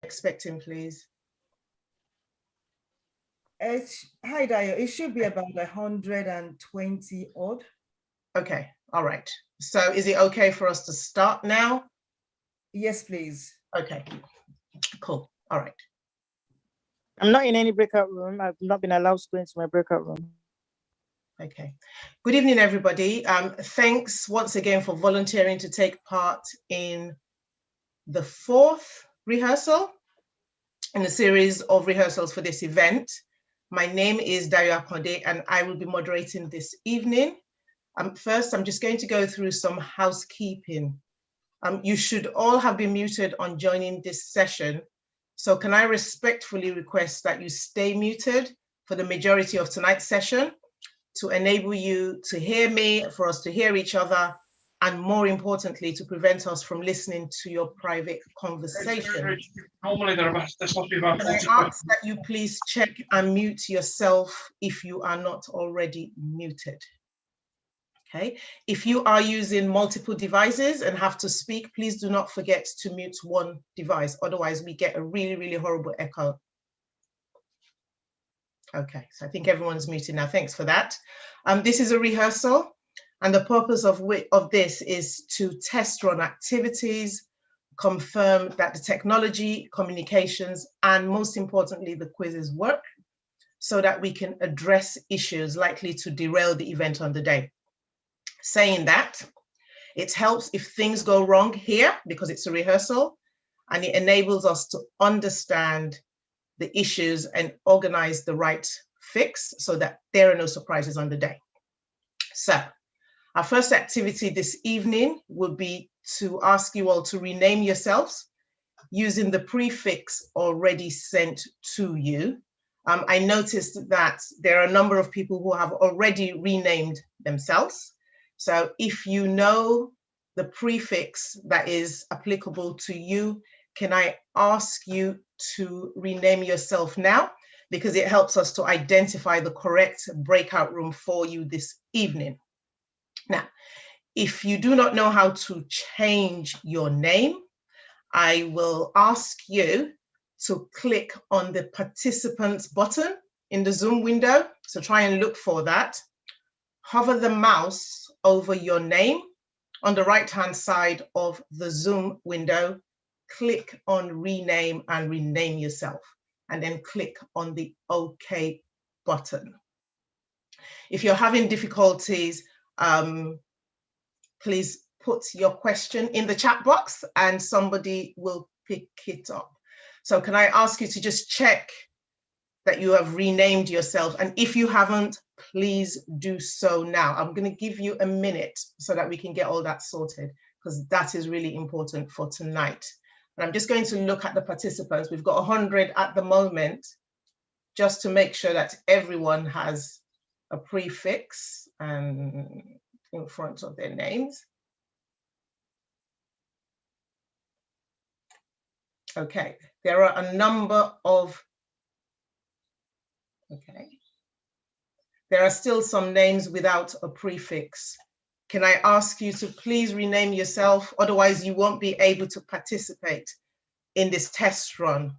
expecting, please? Hi, Dayo. It should be about 120 odd. Okay, all right. So is it okay for us to start now? Yes, please. Okay, cool. All right. I'm not in any breakout room. I've not been allowed to go into my breakout room. Okay. Good evening, everybody. Thanks once again for volunteering to take part in the fourth rehearsal in a series of rehearsals for this event. My name is Dayo Akonde, and I will be moderating this evening. First, I'm just going to go through some housekeeping. You should all have been muted on joining this session. So can I respectfully request that you stay muted for the majority of tonight's session to enable you to hear me, for us to hear each other, and more importantly, to prevent us from listening to your private conversation. Normally there are about, there's supposed to be about 40 Can I ask that you please check and mute yourself if you are not already muted? Okay, if you are using multiple devices and have to speak, please do not forget to mute one device. Otherwise, we get a really, really horrible echo. Okay, so I think everyone's muted now. Thanks for that. This is a rehearsal, and the purpose of this is to test run activities, confirm that the technology, communications, and most importantly, the quizzes work so that we can address issues likely to derail the event on the day. Saying that, it helps if things go wrong here because it's a rehearsal, and it enables us to understand the issues and organize the right fix so that there are no surprises on the day. So our first activity this evening would be to ask you all to rename yourselves using the prefix already sent to you. I noticed that there are a number of people who have already renamed themselves. So if you know the prefix that is applicable to you, can I ask you to rename yourself now? Because it helps us to identify the correct breakout room for you this evening. Now, if you do not know how to change your name, I will ask you to click on the participants button in the Zoom window. So try and look for that. Hover the mouse over your name on the right-hand side of the Zoom window. Click on rename and rename yourself, and then click on the OK button. If you're having difficulties, please put your question in the chat box and somebody will pick it up. So can I ask you to just check that you have renamed yourself? And if you haven't, please do so now. I'm going to give you a minute so that we can get all that sorted, because that is really important for tonight. And I'm just going to look at the participants. We've got 100 at the moment, just to make sure that everyone has a prefix in front of their names. Okay, there are a number of, there are still some names without a prefix. Can I ask you to please rename yourself? Otherwise, you won't be able to participate in this test run.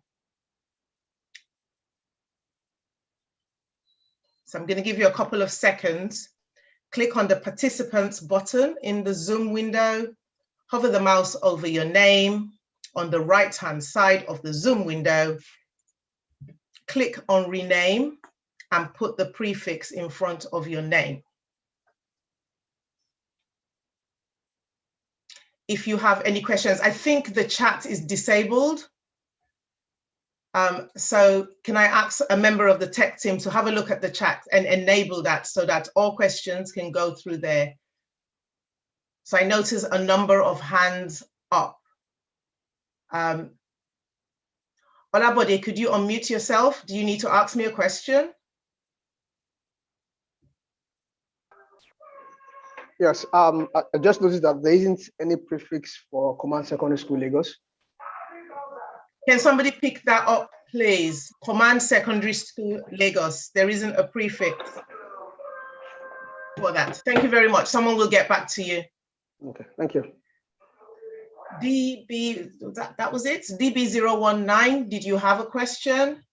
So I'm going to give you a couple of seconds. Click on the participants button in the Zoom window. Hover the mouse over your name on the right-hand side of the Zoom window. Click on rename and put the prefix in front of your name. If you have any questions, I think the chat is disabled. So can I ask a member of the tech team to have a look at the chat and enable that so that all questions can go through there? So I notice a number of hands up. Olabode, could you unmute yourself? Do you need to ask me a question? Yes, I just noticed that there isn't any prefix for Command Secondary School Lagos. Can somebody pick that up, please? Command Secondary School Lagos. There isn't a prefix for that. Thank you very much. Someone will get back to you. Okay, thank you. DB, that was it? DB019, did you have a question?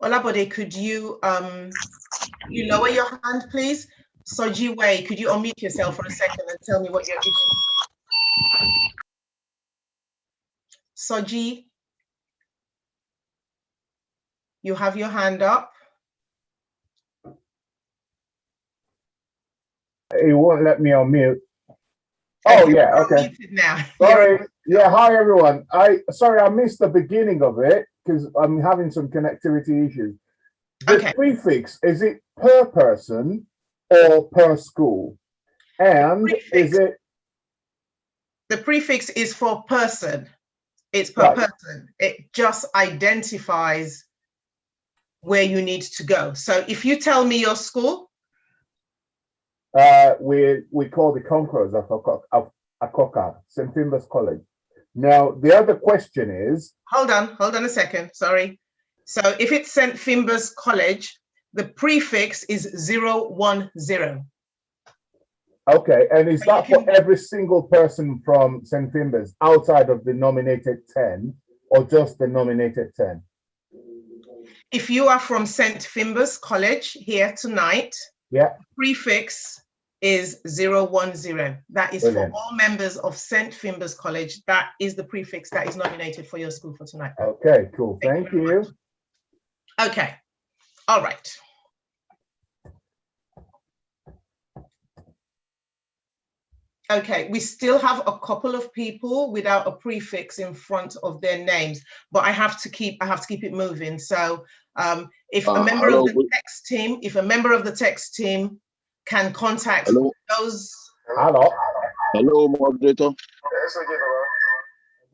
Olabode, could you lower your hand, please? Soji Wei, could you unmute yourself for a second and tell me what your issue is? Soji, you have your hand up. It won't let me unmute. Oh yeah, okay. Now. Sorry. Yeah, hi everyone. Sorry I missed the beginning of it because I'm having some connectivity issues. The prefix, is it per person or per school? And is it? The prefix is for person. It's per person. It just identifies where you need to go. So if you tell me your school. We call the Conquerors of Akoka, St. Finbarr's College. Now, the other question is... Hold on a second, sorry. So if it's St. Finbarr's College, the prefix is 010. Okay, and is that for every single person from St. Finbarr's outside of the nominated 10 or just the nominated 10? If you are from St. Finbarr's College here tonight, prefix is 010. That is for all members of St. Finbarr's College. That is the prefix that is nominated for your school for tonight. Okay, cool. Thank you. Okay, all right. Okay, we still have a couple of people without a prefix in front of their names, but I have to keep it moving. So if a member of the text team, can contact those. Hello. Hello, moderator.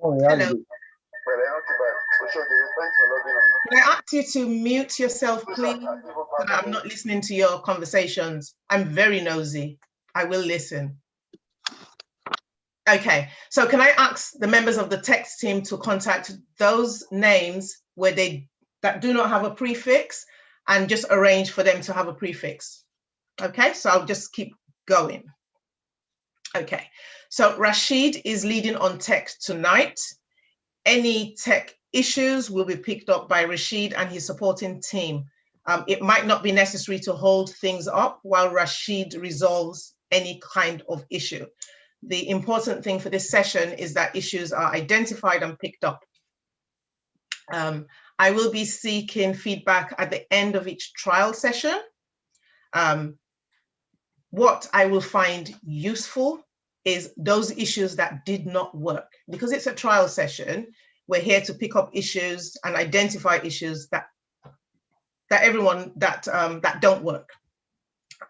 Hello. Can I ask you to mute yourself, please, so that I'm not listening to your conversations? I'm very nosy. I will listen. Okay, so can I ask the members of the text team to contact those names that do not have a prefix and just arrange for them to have a prefix? Okay, so I'll just keep going. Okay, so Rashid is leading on tech tonight. Any tech issues will be picked up by Rashid and his supporting team. It might not be necessary to hold things up while Rashid resolves any kind of issue. The important thing for this session is that issues are identified and picked up. I will be seeking feedback at the end of each trial session. What I will find useful is those issues that did not work. Because it's a trial session, we're here to pick up issues and identify issues that don't work.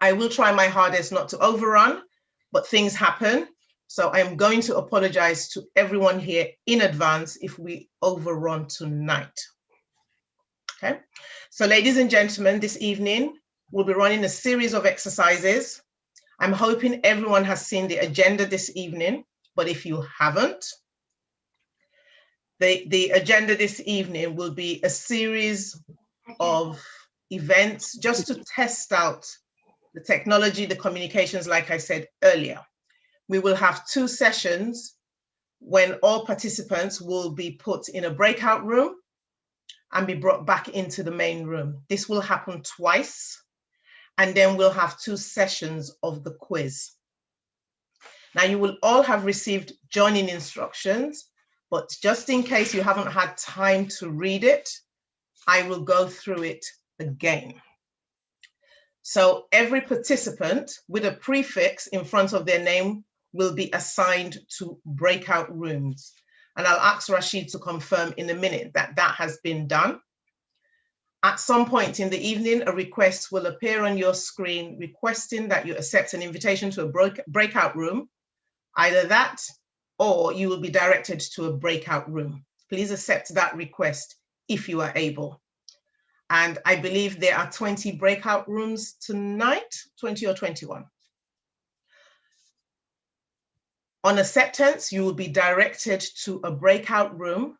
I will try my hardest not to overrun, but things happen. So I'm going to apologize to everyone here in advance if we overrun tonight. Okay, so ladies and gentlemen, this evening, we'll be running a series of exercises. I'm hoping everyone has seen the agenda this evening, but if you haven't, the agenda this evening will be a series of events just to test out the technology, the communications, like I said earlier. We will have 2 sessions when all participants will be put in a breakout room and be brought back into the main room. This will happen twice, and then we'll have 2 sessions of the quiz. Now, you will all have received joining instructions, but just in case you haven't had time to read it, I will go through it again. So every participant with a prefix in front of their name will be assigned to breakout rooms. And I'll ask Rashid to confirm in a minute that that has been done. At some point in the evening, a request will appear on your screen requesting that you accept an invitation to a breakout room. Either that, or you will be directed to a breakout room. Please accept that request if you are able. And I believe there are 20 breakout rooms tonight, 20 or 21. On acceptance, you will be directed to a breakout room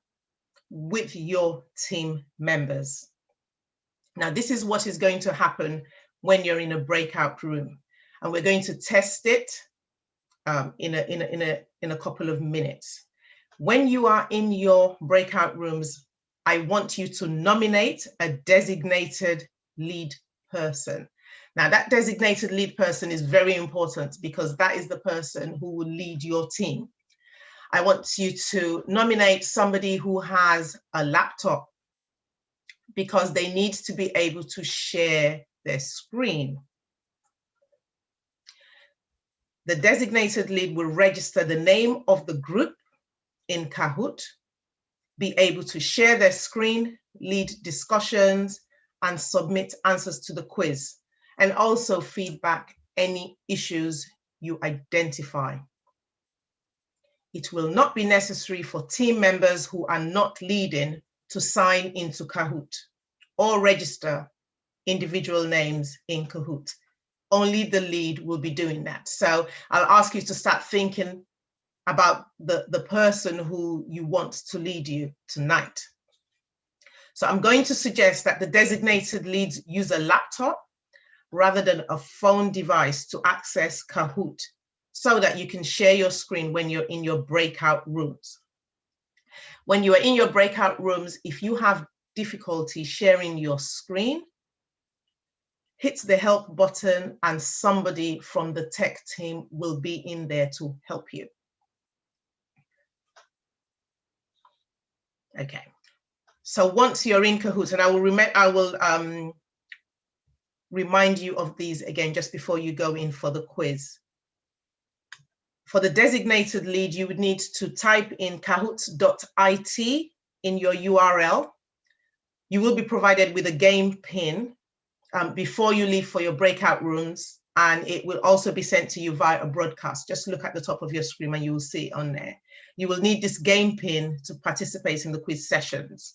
with your team members. Now, this is what is going to happen when you're in a breakout room. and we're going to test it in a couple of minutes. When you are in your breakout rooms, I want you to nominate a designated lead person. Now, that designated lead person is very important because that is the person who will lead your team. I want you to nominate somebody who has a laptop because they need to be able to share their screen. The designated lead will register the name of the group in Kahoot, be able to share their screen, lead discussions, and submit answers to the quiz, and also feedback any issues you identify. It will not be necessary for team members who are not leading to sign into Kahoot or register individual names in Kahoot. Only the lead will be doing that. So I'll ask you to start thinking about the person who you want to lead you tonight. So I'm going to suggest that the designated leads use a laptop rather than a phone device to access Kahoot so that you can share your screen when you're in your breakout rooms. When you are in your breakout rooms, if you have difficulty sharing your screen, hit the help button and somebody from the tech team will be in there to help you. Okay, so once you're in Kahoot, and I will remind you of these again just before you go in for the quiz. For the designated lead, you would need to type in kahoot.it in your URL. You will be provided with a game pin before you leave for your breakout rooms, and it will also be sent to you via a broadcast. Just look at the top of your screen and you will see it on there. You will need this game pin to participate in the quiz sessions.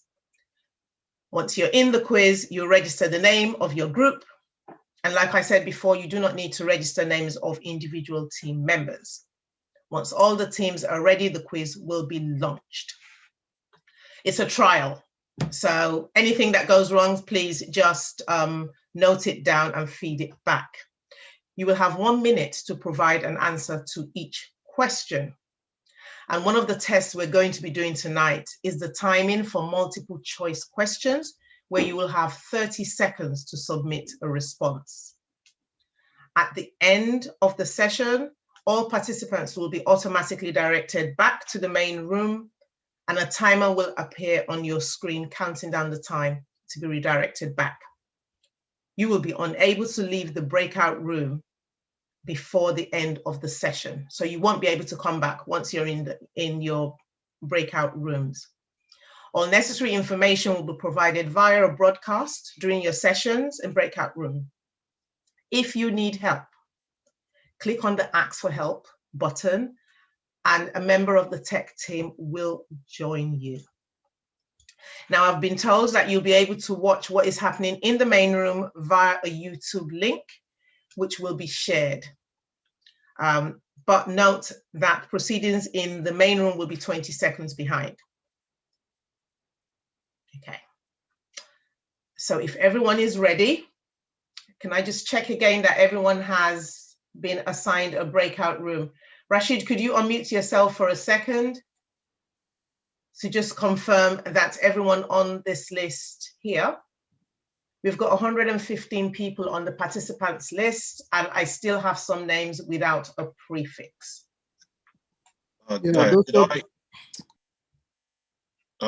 Once you're in the quiz, you register the name of your group. And like I said before, you do not need to register names of individual team members. Once all the teams are ready, the quiz will be launched. It's a trial. So anything that goes wrong, please just note it down and feed it back. You will have 1 minute to provide an answer to each question. And one of the tests we're going to be doing tonight is the timing for multiple choice questions, where you will have 30 seconds to submit a response. At the end of the session, all participants will be automatically directed back to the main room, and a timer will appear on your screen counting down the time to be redirected back. You will be unable to leave the breakout room before the end of the session. So you won't be able to come back once you're in your breakout rooms. All necessary information will be provided via a broadcast during your sessions and breakout room. If you need help, click on the Ask for Help button and a member of the tech team will join you. Now, I've been told that you'll be able to watch what is happening in the main room via a YouTube link, which will be shared. But note that proceedings in the main room will be 20 seconds behind. Okay. So if everyone is ready, can I just check again that everyone has been assigned a breakout room? Rashid, could you unmute yourself for a second? So just confirm that everyone on this list here. We've got 115 people on the participants list, and I still have some names without a prefix.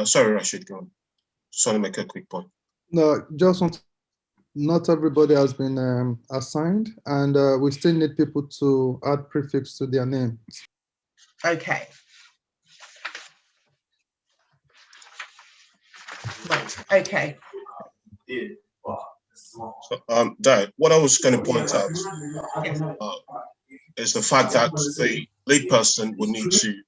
Sorry, Rashid, go on. Just want to make a quick point. No, just want to, not everybody has been assigned, and we still need people to add prefix to their name. Okay. Right, okay. So, Dad, what I was going to point out is the fact that the lead person will need to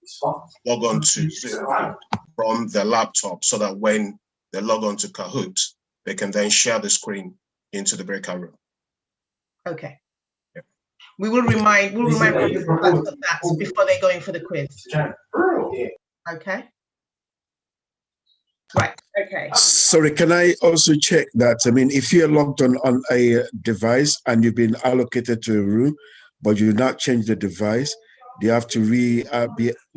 log on to Zoom from their laptop so that when they log on to Kahoot, they can then share the screen into the breakout room. Okay. Yeah. We'll remind participants of that before they go in for the quiz. Okay. Right, okay. Sorry, can I also check that? I mean, if you're logged on a device and you've been allocated to a room, but you not change the device, they have to be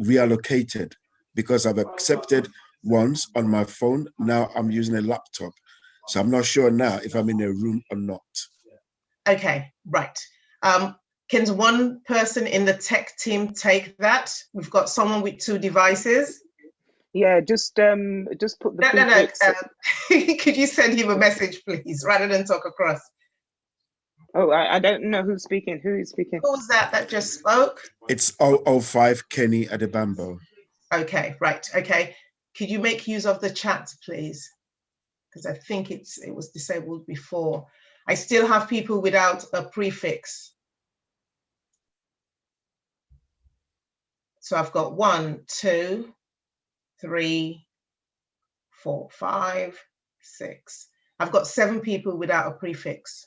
reallocated because I've accepted once on my phone. Now I'm using a laptop. So I'm not sure now if I'm in a room or not. Okay, right. Can one person in the tech team take that? We've got someone with 2 devices. Yeah, just put the prefix. No. Could you send him a message, please, rather than talk across? Oh, I don't know who's speaking. Who is speaking? Who was that just spoke? It's 005 Kenny Adebambo. Okay, right. Okay. Could you make use of the chat, please? Because I think it was disabled before. I still have people without a prefix. So I've got 1, 2, 3, 4, 5, 6. I've got 7 people without a prefix.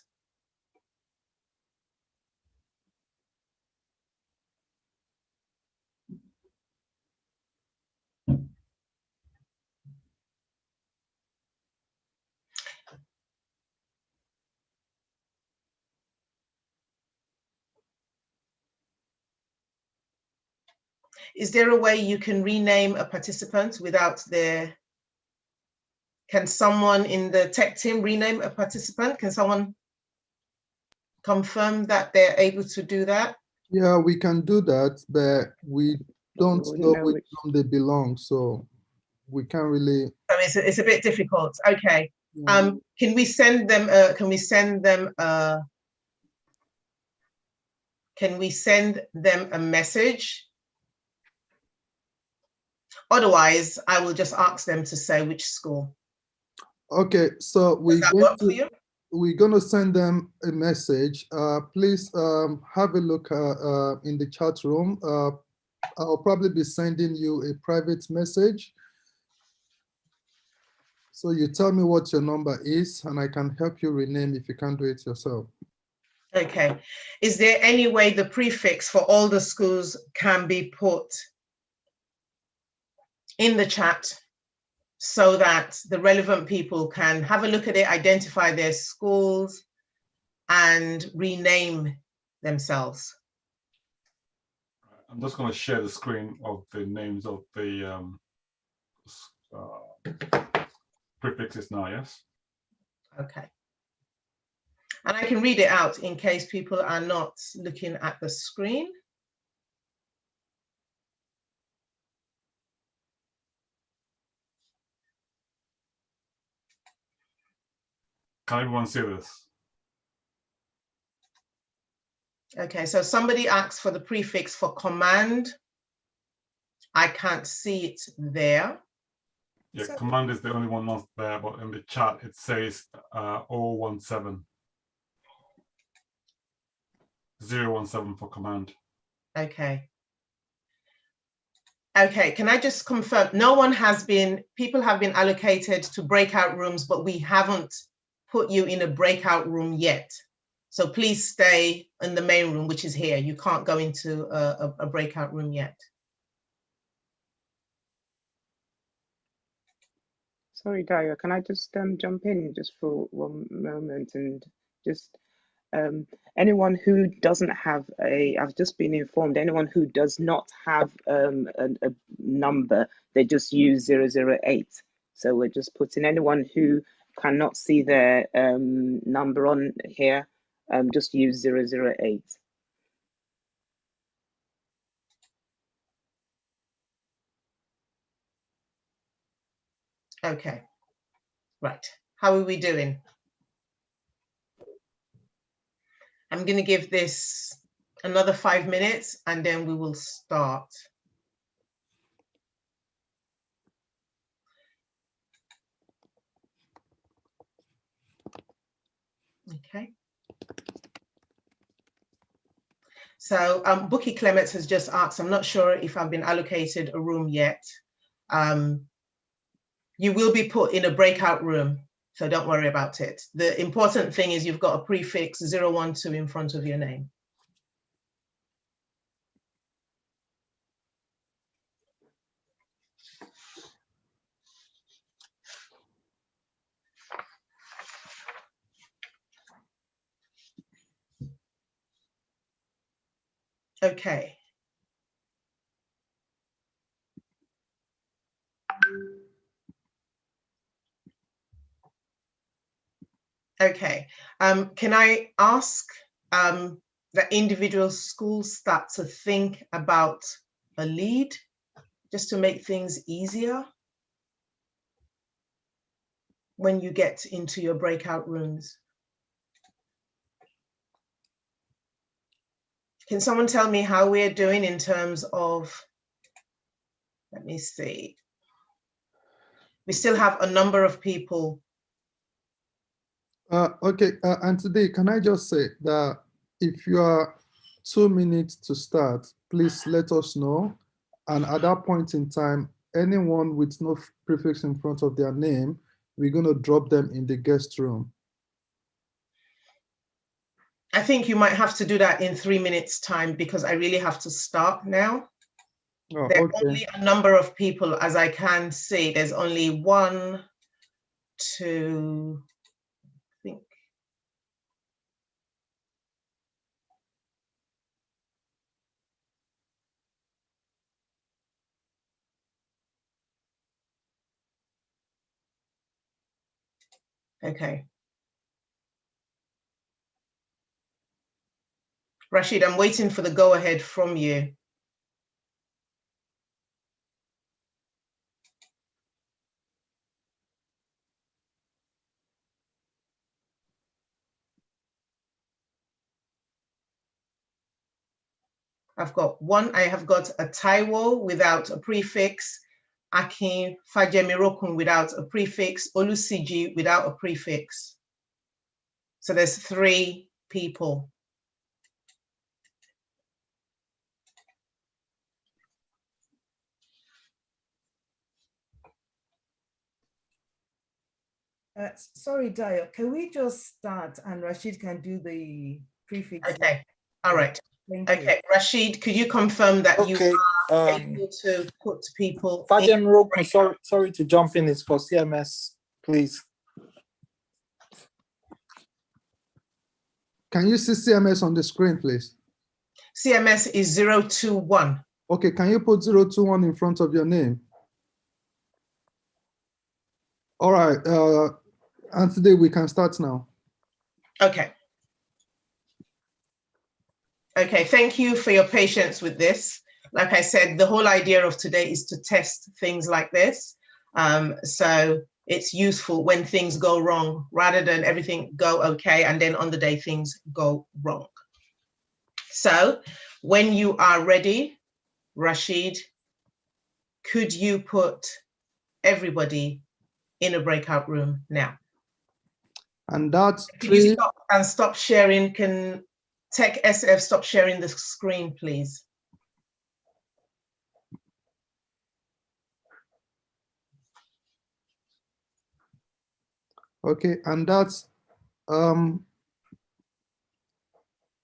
Is there a way you can rename a participant without their... Can someone in the tech team rename a participant? Can someone confirm that they're able to do that? Yeah, we can do that, but we don't know which room they belong, so we can't really. Oh, it's a bit difficult. Okay. Yeah. Can we send them? Can we send them a message? Otherwise, I will just ask them to say which school. Okay, so we're going to send them a message. Please have a look in the chat room. I'll probably be sending you a private message. So you tell me what your number is and I can help you rename if you can't do it yourself. Okay. Is there any way the prefix for all the schools can be put in the chat so that the relevant people can have a look at it, identify their schools and rename themselves? I'm just going to share the screen of the names of the prefixes now, yes? Okay. And I can read it out in case people are not looking at the screen. Can everyone see this? Okay, so somebody asked for the prefix for command. I can't see it there. Yeah, so, command is the only one not there, but in the chat it says 017. 017 for command. Okay. Okay, can I just confirm, people have been allocated to breakout rooms, but we haven't put you in a breakout room yet. So please stay in the main room, which is here. You can't go into a breakout room yet. Sorry, Dayo, can I just jump in just for one moment and just anyone who doesn't have I've just been informed, anyone who does not have a number, they just use 008. So we're just putting anyone who cannot see their number on here, just use 008. Okay, right. How are we doing? I'm going to give this another 5 minutes and then we will start. Okay. So Bookie Clements has just asked, I'm not sure if I've been allocated a room yet. You will be put in a breakout room, so don't worry about it. The important thing is you've got a prefix 012 in front of your name. Okay. Okay. Can I ask that individual schools start to think about a lead just to make things easier when you get into your breakout rooms? Can someone tell me how we're doing in terms of, let me see. We still have a number of people. Okay, and today, can I just say that if you are 2 minutes to start, please let us know. And at that point in time, anyone with no prefix in front of their name, we're going to drop them in the guest room. I think you might have to do that in 3 minutes time because I really have to start now. Oh, there are okay. only a number of people, as I can see. There's only 1, 2, I think. Okay. Rashid, I'm waiting for the go ahead from you. I've got 1, I have got a Taiwo without a prefix, Akin Fajemirokun without a prefix, Olusiji without a prefix. So there's 3 people. Sorry, Dio, can we just start and Rashid can do the prefix? Okay, all right. Thank you. Rashid, could you confirm that you are able to put people in? Sorry to jump in, it's for CMS, please. Can you see CMS on the screen, please? CMS is 021. Okay, can you put 021 in front of your name? All right, and today we can start now. Okay. Okay, thank you for your patience with this. Like I said, the whole idea of today is to test things like this. So it's useful when things go wrong rather than everything go okay and then on the day things go wrong. So when you are ready, Rashid, could you put everybody in a breakout room now? And that's Can you stop sharing? Can Tech SF stop sharing the screen, please? Okay, and that's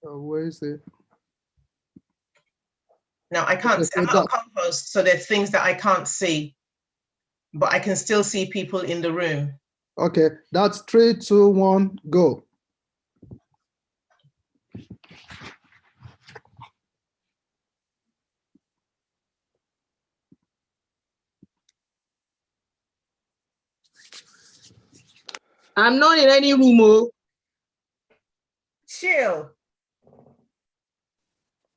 where is it? Now I can't see, I'm not composed, so there are things that I can't see, but I can still see people in the room. Okay, that's 3, 2, 1, go. I'm not in any room. Chill.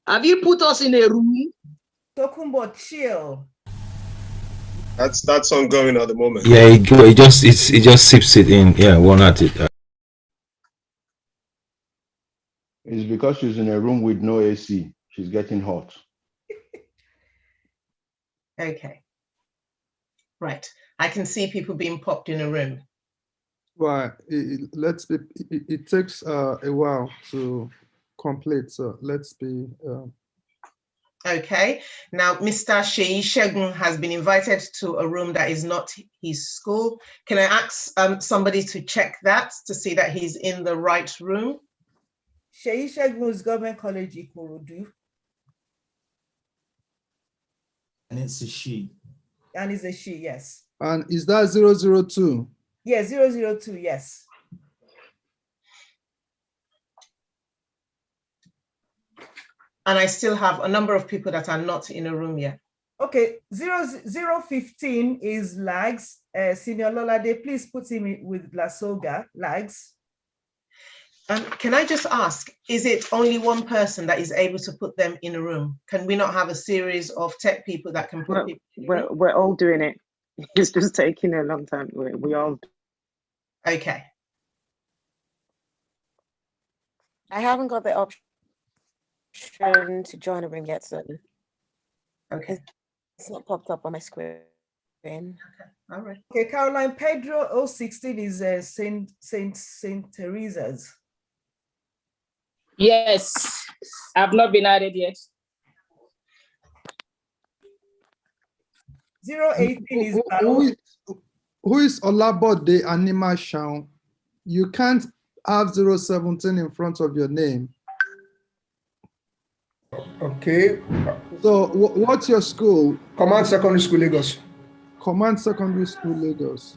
Have you put us in a room? Tokumbo, chill. That's ongoing at the moment. Yeah, it just sips it in. Yeah, one at it. It's because she's in a room with no AC. She's getting hot. Okay. Right. I can see people being popped in a room. Right. It takes a while to complete. So let's be. Okay. Now, Mr. Sheyi Shegun has been invited to a room that is not his school. Can I ask somebody to check that to see that he's in the right room? Sheyi Shegun's Government College Ikorodu. And it's a she. And it's a she, yes. And is that 002? Yeah, 002, yes. And I still have a number of people that are not in a room yet. Okay, 015 is Lags. Senior Lolade, please put him with Lasoga, Lags. Can I just ask, is it only one person that is able to put them in a room? Can we not have a series of tech people that can put people in a room? We're all doing it. It's just taking a long time. We all. Okay. I haven't got the option to join a room yet, so okay, it's not popped up on my screen. Okay, all right. Okay, Caroline, Pedro 016 is Saint Teresa's. Yes, I've not been added yet. 018 is who is Olabode Anima Shaun? You can't have 017 in front of your name. Okay. So what's your school? Command Secondary School, Lagos. Command Secondary School, Lagos.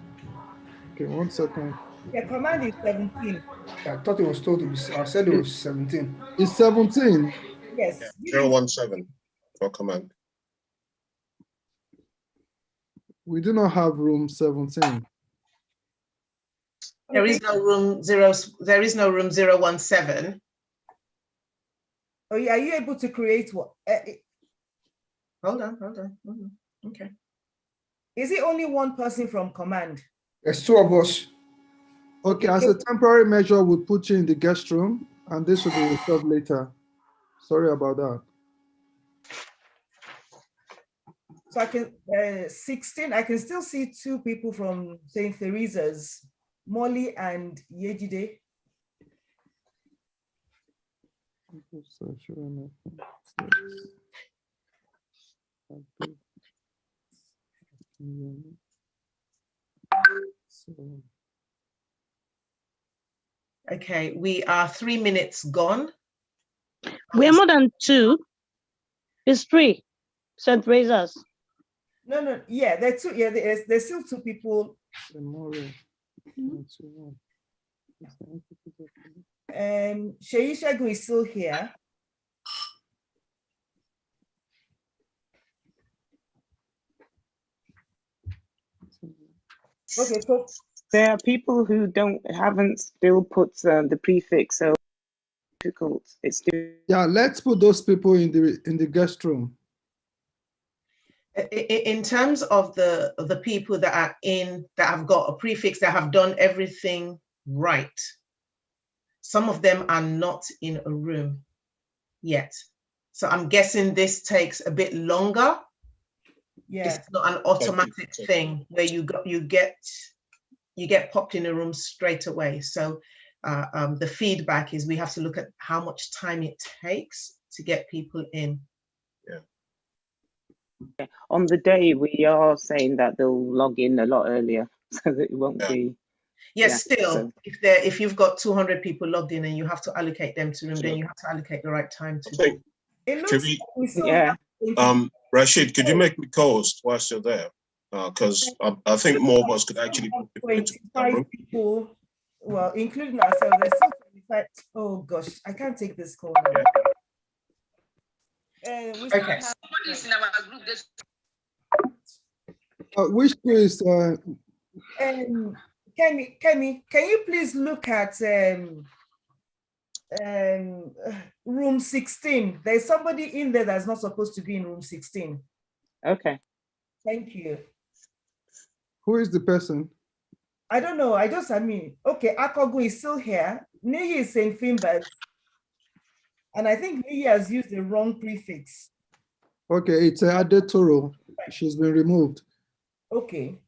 Okay, 1 second. Yeah, Command is 17. I thought it was told to be, I said it was 17. It's 17? Yes. 017 for Command. We do not have room 17. There is no room 017. Oh yeah, are you able to create what? Hold on. Okay. Is it only one person from Command? There's 2 of us. Okay, as a temporary measure, we'll put you in the guest room, and this will be resolved later. Sorry about that. So I can 16. I can still see 2 people from Saint Teresa's, Molly and Yejide. Okay, we are 3 minutes gone. We're more than 2. It's 3. St. Teresa's. No. Yeah, there are 2. Yeah, there's still 2 people. Sheishagu is still here. Okay, so there are people who haven't still put the prefix, so difficult. It's still. Yeah, let's put those people in the guest room. In terms of the people that are in, that have got a prefix, that have done everything right, some of them are not in a room yet. So I'm guessing this takes a bit longer. Yeah. It's not an automatic thing where you get popped in a room straight away. So the feedback is we have to look at how much time it takes to get people in. Yeah. On the day, we are saying that they'll log in a lot earlier, so that it won't be. Yes, still, if you've got 200 people logged in and you have to allocate them to room, then you have to allocate the right time to. Rashid, could you make me co-host whilst you're there? Because I think more of us could actually. 25 people, well, including ourselves. There's still 25. Oh gosh, I can't take this call now. Okay. Which is Kemi, can you please look at room 16? There's somebody in there that's not supposed to be in room 16. Okay. Thank you. Who is the person? I don't know. Okay, Akogu is still here. Niyi is St. Finbert. And I think Niyi has used the wrong prefix. Okay, it's Adetoro. She's been removed. Okay.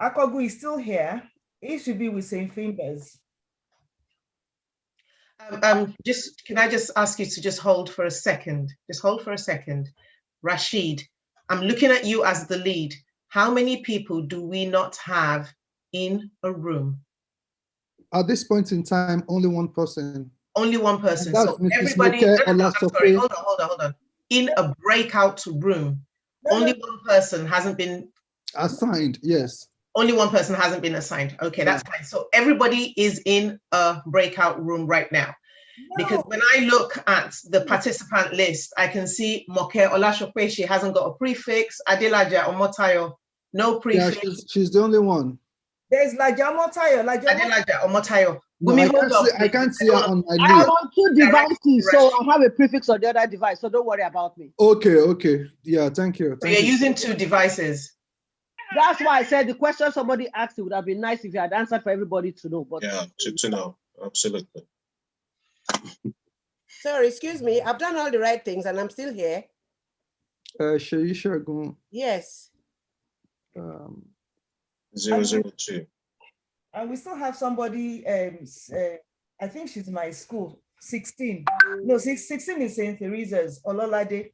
Akogu is still here. He should be with St. Finbar's. Can I just ask you to just hold for a second? Just hold for a second. Rashid, I'm looking at you as the lead. How many people do we not have in a room? At this point in time, only one person. Only one person. So everybody, sorry, hold on. In a breakout room, only one person hasn't been assigned, yes. Only one person hasn't been assigned. Okay, that's fine. So everybody is in a breakout room right now. Because when I look at the participant list, I can see Moke Olashope, she hasn't got a prefix. Adelaja Omotayo, no prefix. Yeah, she's the only one. There's Laja Omotayo. Adelaja Omotayo. No, I can't see her on my I list. am on 2 devices, so I have a prefix on the other device, so don't worry about me. Okay. Yeah, thank you. So you're using 2 devices. That's why I said the question somebody asked, it would have been nice if you had answered for everybody to know. But Yeah, to know. Absolutely. Sorry, excuse me. I've done all the right things and I'm still here. Sheyi Shagun. Yes. 002. And we still have somebody, I think she's my school, 16. No, 16 is St. Teresa's, Ololade.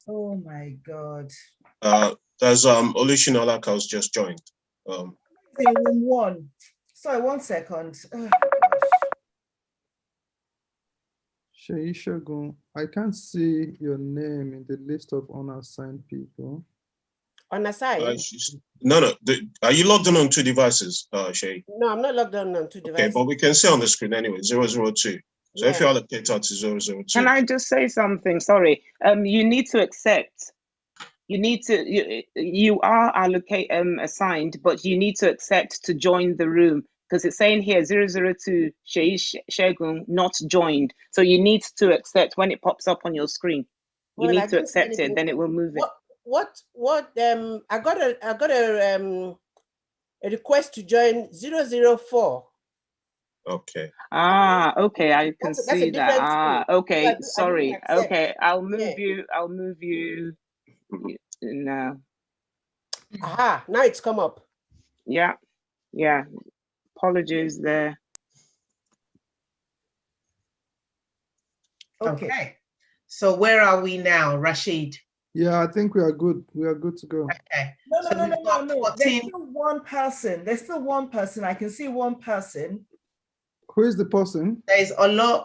Oh my God. There's Olushina Olaka's just joined. In room 1. Sorry, 1 second. Oh, Sheyi Shagun, I can't see your name in the list of unassigned people. Unassigned? No. Are you logged in on 2 devices, Shay? No, I'm not logged on 2 devices. Okay, but we can see on the screen anyway, 002. So if you allocate her to 002. Can I just say something? Sorry. You need to accept. You are assigned, but you need to accept to join the room, because it's saying here 002 Sheyi Shagun not joined. So you need to accept when it pops up on your screen. You need to accept it, then it will move it. I got a request to join 004. Okay. Okay, I can see that. Okay, sorry. Okay, I'll move you now. Aha, now it's come up. Yeah. Apologies there. Okay. So where are we now, Rashid? Yeah, I think we are good. We are good to go. Okay. No. There's still 1 person. There's still 1 person. I can see 1 person. Who is the person? There is Ololade.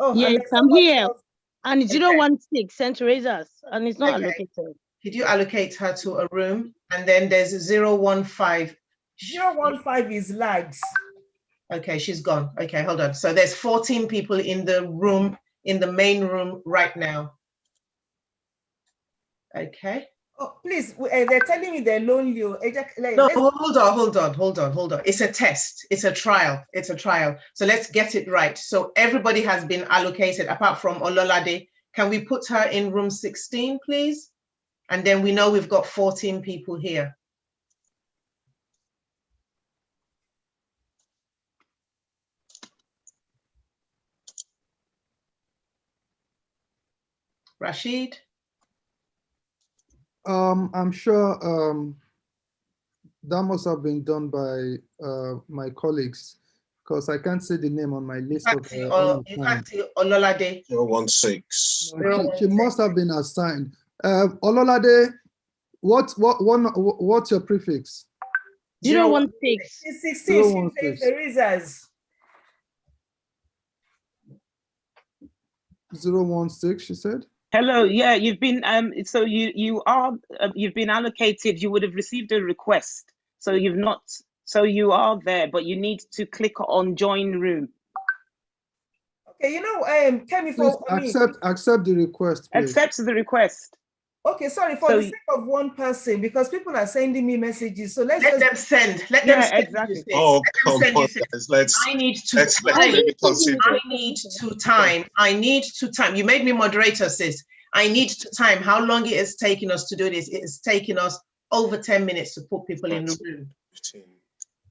Oh, yes, I'm here. And it's 016 St. Teresa's, and it's not allocated. Could you allocate her to a room? And then there's 015. 015 is lags. Okay, she's gone. Okay, hold on. So there's 14 people in the room, in the main room right now. Okay. Oh, please, they're telling me they're lonely. No, hold on. It's a test. It's a trial. So let's get it right. So everybody has been allocated apart from Ololade. Can we put her in room 16, please? And then we know we've got 14 people here. Rashid? I'm sure that must have been done by my colleagues, because I can't see the name on my list. You can't see Ololade. 016. She must have been assigned. Ololade, what's your prefix? 016. 16. Teresa's. 016, she said. Hello, yeah, you've been so you've been allocated. You would have received a request, so you've not. So you are there, but you need to click on join room. Okay, Kemi, accept the request. Please. Accept the request. Okay, sorry, for the sake of 1 person, because people are sending me messages. So let them send. Let them send. Exactly. Oh, come on, guys. I need to time. You made me moderator, sis. I need to time how long it is taking us to do this. It is taking us over 10 minutes to put people in the room.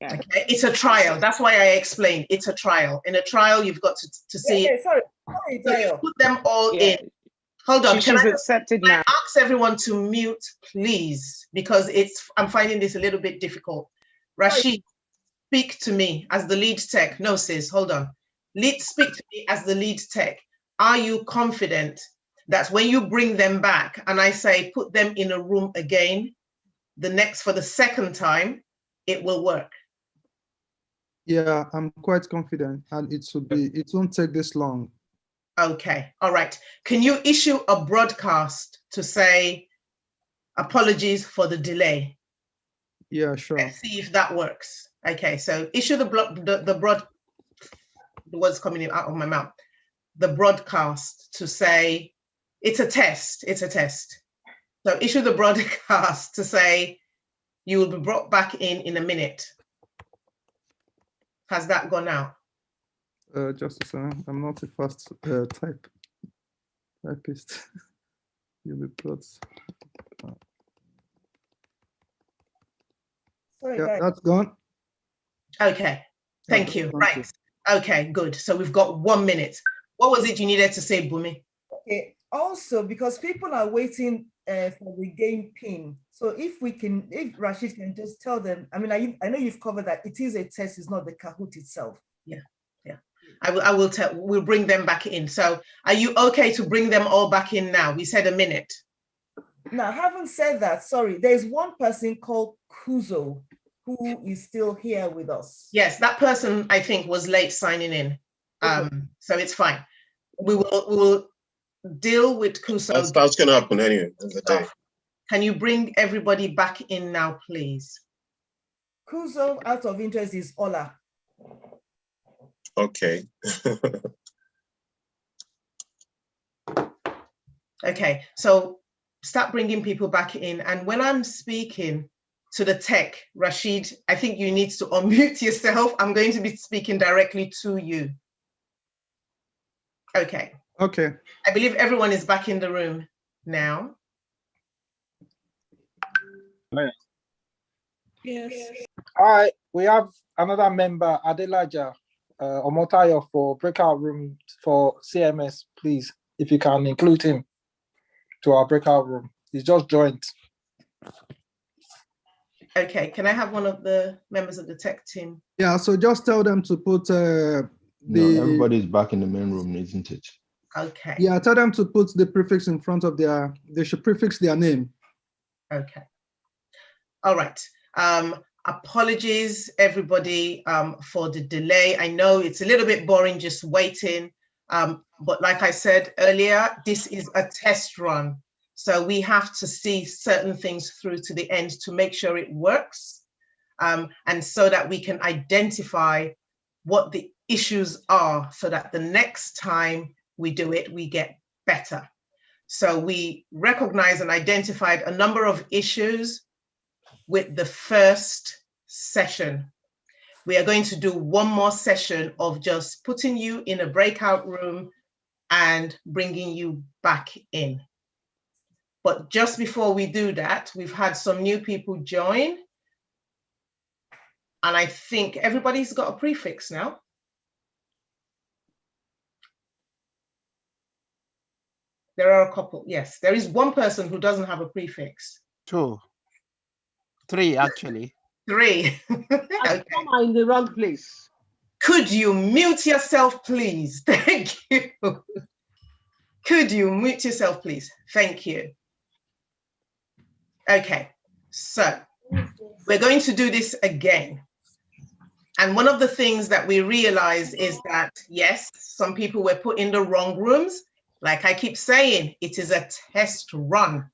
Okay, it's a trial. That's why I explained it's a trial. In a trial, you've got to see. Okay, sorry, so you put them all in. Hold on. Can I ask everyone to mute, please? Because I'm finding this a little bit difficult. Rashid, speak to me as the lead tech. No, sis, hold on. Speak to me as the lead tech. Are you confident that when you bring them back and I say put them in a room again, for the second time, it will work? Yeah, I'm quite confident, and it won't take this long. Okay, all right. Can you issue a broadcast to say apologies for the delay? Yeah, sure. Let's see if that works. Okay, so issue the the words coming out of my mouth, the broadcast to say, it's a test, it's a test. So issue the broadcast to say, you will be brought back in a minute. Has that gone out? Just a second, I'm not a fast typist. You'll be brought. Sorry, Yeah, guys. that's gone. Okay, thank you. Thank you. Right. Okay, good. So we've got 1 minute. What was it you needed to say, Bumi? Okay. Also, because people are waiting for the game pin. So if Rashid can just tell them, I mean, I know you've covered that it is a test, it's not the Kahoot itself. Yeah, yeah. We'll bring them back in. So are you okay to bring them all back in now? We said a minute. Now, having said that, sorry, there's one person called Kuzo who is still here with us. Yes, that person I think was late signing in. So it's fine. We will deal with Kuzo. That's going to happen anyway. The day. Can you bring everybody back in now, please? Kuzo, out of interest, is Ola. Okay. Okay, so start bringing people back in. And when I'm speaking to the tech, Rashid, I think you need to unmute yourself. I'm going to be speaking directly to you. Okay. Okay. I believe everyone is back in the room now. Yes. All right, we have another member, Adelaja Omotayo, for breakout room for CMS. Please, if you can include him to our breakout room. He's just joined. Okay, can I have one of the members of the tech team? Yeah, so just tell them to put No, everybody's back in the main room, isn't it? Okay. Yeah, tell them to put the prefix in front of they should prefix their name. Okay. All right. Apologies, everybody, for the delay. I know it's a little bit boring just waiting, but like I said earlier, this is a test run. So we have to see certain things through to the end to make sure it works, and so that we can identify what the issues are so that the next time we do it, we get better. So we recognize and identified a number of issues with the first session. We are going to do one more session of just putting you in a breakout room and bringing you back in. But just before we do that, we've had some new people join. And I think everybody's got a prefix now. There are a couple, yes. There is one person who doesn't have a prefix. 2, 3 actually. 3. Okay. Come in the wrong place. Could you mute yourself, please? Thank you. Could you mute yourself, please? Thank you. Okay, so we're going to do this again. And one of the things that we realize is that, yes, some people were put in the wrong rooms. Like I keep saying, it is a test run.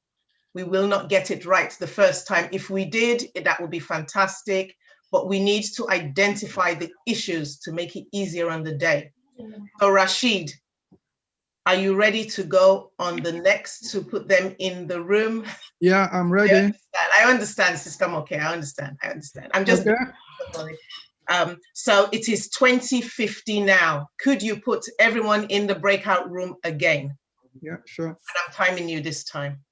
We will not get it right the first time. If we did, that would be fantastic, but we need to identify the issues to make it easier on the day. So Rashid, are you ready to go on the next to put them in the room? Yeah, I'm ready. I understand, Sister Moke. I understand. I'm just okay. So it is 2050 now. Could you put everyone in the breakout room again? Yeah, sure. And I'm timing you this time.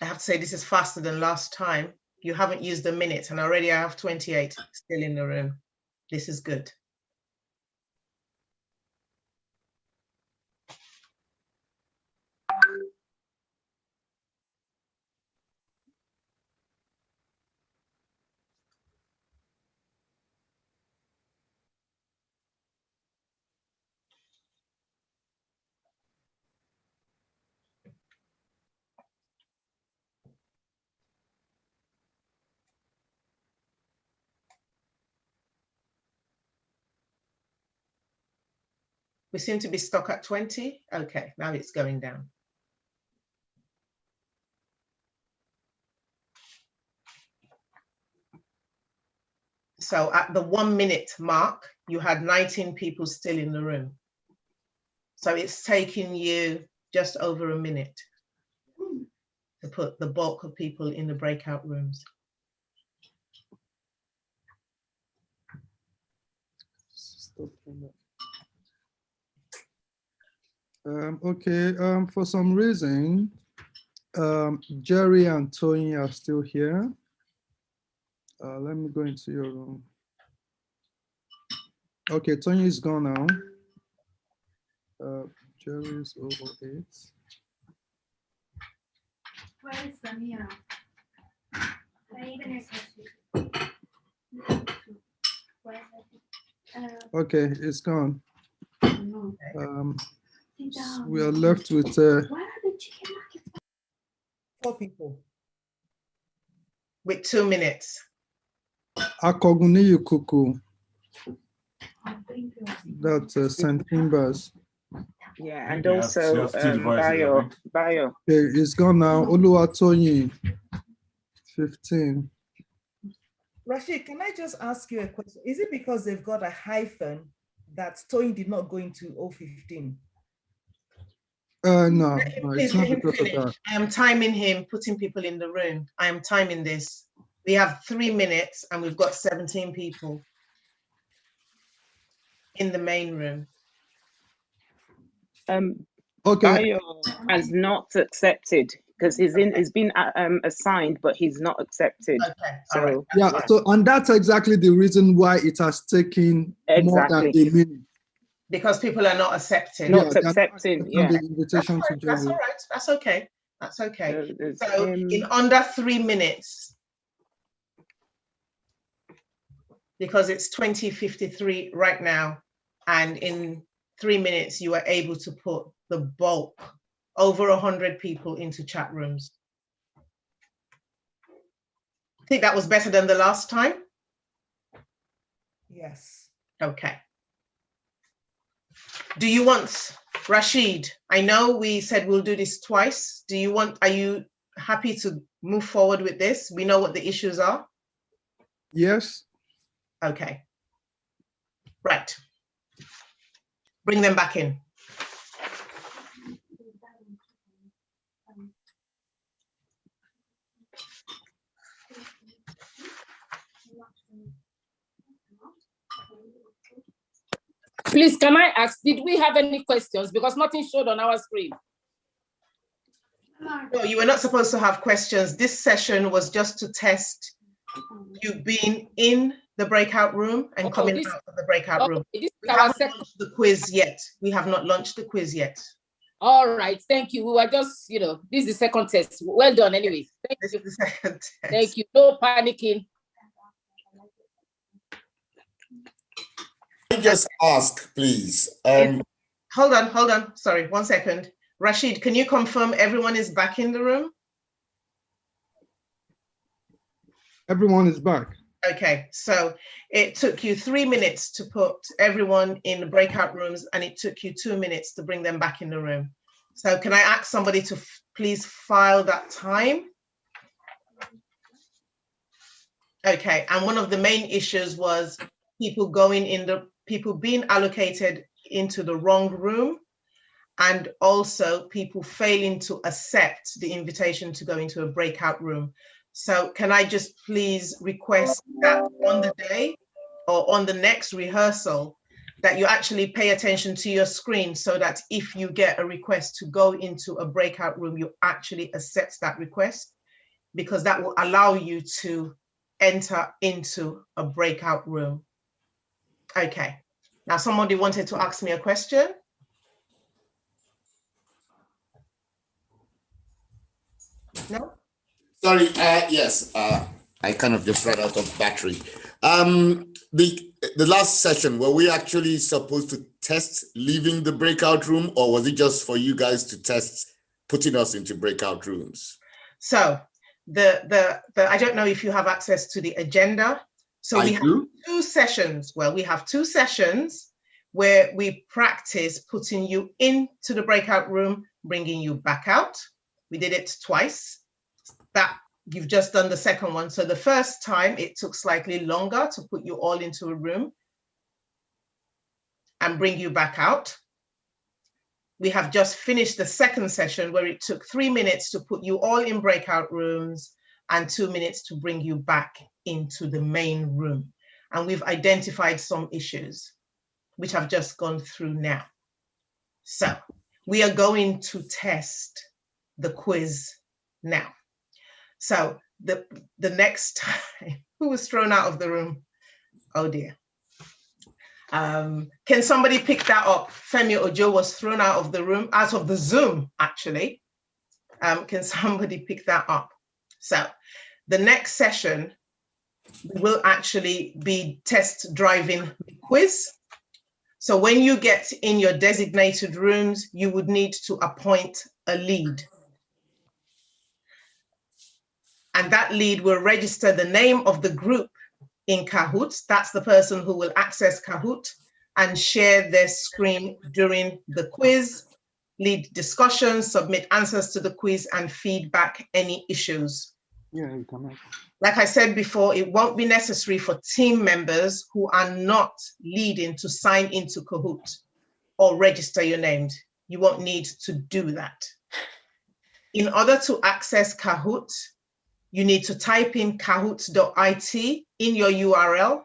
I have to say this is faster than last time. You haven't used the minutes and already I have 28 still in the room. This is good. We seem to be stuck at 20. Okay, now it's going down. So at the 1 minute mark, you had 19 people still in the room. So it's taking you just over a minute to put the bulk of people in the breakout rooms. Okay, for some reason, Jerry and Tony are still here. Let me go into your room. Okay, Tony is gone now. Jerry is 008. Where is Samira? Okay, it's gone. We are left with 4 people. With 2 minutes. Akoguni Kuku. That's St. Timbers. Yeah, and also Bio. Okay, it's gone now. Oluwatoyin, 15. Rashid, can I just ask you a question? Is it because they've got a hyphen that Toyin did not go into 015? No, Please it's not let him because of finish. that. I am timing him, putting people in the room. I am timing this. We have 3 minutes and we've got 17 people in the main room. Okay. Bio has not accepted because he's been assigned, but he's not accepted. Okay. So Yeah, so and that's exactly the reason why it has taken more than a minute. Because people are not accepting. Not accepting, yeah. The invitation to That's join. all right. That's okay. That's okay. So, So in under 3 minutes, because it's 20:53 right now, and in 3 minutes you are able to put the bulk, over 100 people into chat rooms. I think that was better than the last time. Yes. Okay. Do you want, Rashid, I know we said we'll do this twice. Are you happy to move forward with this? We know what the issues are. Yes. Okay. Right. Bring them back in. Please, can I ask, did we have any questions? Because nothing showed on our screen. No, you were not supposed to have questions. This session was just to test you being in the breakout room and coming out of the breakout room. We haven't launched the quiz yet. We have not launched the quiz yet. All right, thank you. We were just, this is the second test. Well done anyway. Thank you. This is the second test. Thank you. No panicking. Can I just ask, please? Hold on. Sorry, 1 second. Rashid, can you confirm everyone is back in the room? Everyone is back. Okay, so it took you 3 minutes to put everyone in the breakout rooms, and it took you 2 minutes to bring them back in the room. So can I ask somebody to please file that time? Okay, and one of the main issues was people being allocated into the wrong room, and also people failing to accept the invitation to go into a breakout room. So can I just please request that on the day or on the next rehearsal that you actually pay attention to your screen, so that if you get a request to go into a breakout room, you actually accept that request, because that will allow you to enter into a breakout room. Okay, now somebody wanted to ask me a question. No? Sorry, yes, I kind of just ran out of battery. The last session, were we actually supposed to test leaving the breakout room, or was it just for you guys to test putting us into breakout rooms? So I don't know if you have access to the agenda. So we have 2 sessions. Well, we have 2 sessions where we practice putting you into the breakout room, bringing you back out. We did it twice. That you've just done the second one. So the first time it took slightly longer to put you all into a room and bring you back out. We have just finished the second session where it took 3 minutes to put you all in breakout rooms and 2 minutes to bring you back into the main room. And we've identified some issues, which I've just gone through now. So we are going to test the quiz now. So the next time, who was thrown out of the room? Oh dear. Can somebody pick that up? Femi Ojo was thrown out of the room, out of the Zoom, actually. Can somebody pick that up? So the next session will actually be test driving the quiz. So when you get in your designated rooms, you would need to appoint a lead. And that lead will register the name of the group in Kahoot. That's the person who will access Kahoot and share their screen during the quiz, lead discussions, submit answers to the quiz, and feedback any issues. Yeah, you can. Like I said before, it won't be necessary for team members who are not leading to sign into Kahoot or register your names. You won't need to do that. In order to access Kahoot, you need to type in kahoot.it in your URL,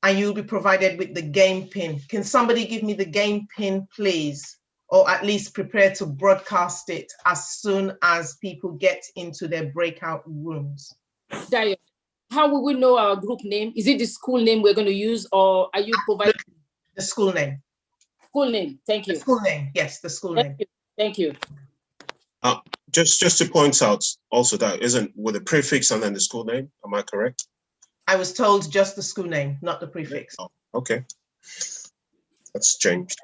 and you'll be provided with the game pin. Can somebody give me the game pin, please? Or at least prepare to broadcast it as soon as people get into their breakout rooms. Dayo, how will we know our group name? Is it the school name we're going to use, or are you providing? The school name. School name, thank you. The school name, yes, the school name. Thank you. Just to point out also that isn't with the prefix and then the school name, am I correct? I was told just the school name, not the prefix. Oh, okay, that's changed.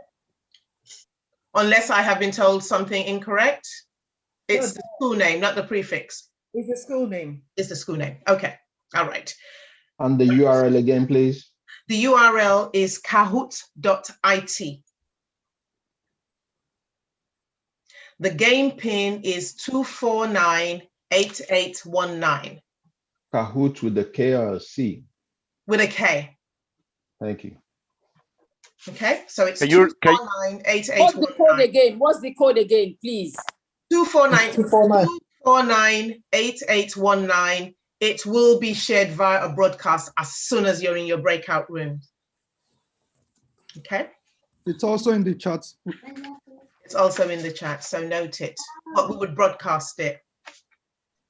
Unless I have been told something incorrect. It's the school name, not the prefix. It's the school name. It's the school name, okay, all right. And the URL again, please. The URL is kahoot.it. The game pin is 2498819. Kahoot with the K or a C? With a K. Thank you. Okay, so it's Can you- 2498819. What's the code again? What's the code again, please? 2498819. It will be shared via a broadcast as soon as you're in your breakout room. Okay. It's also in the chat. It's also in the chat, so note it. But we would broadcast it.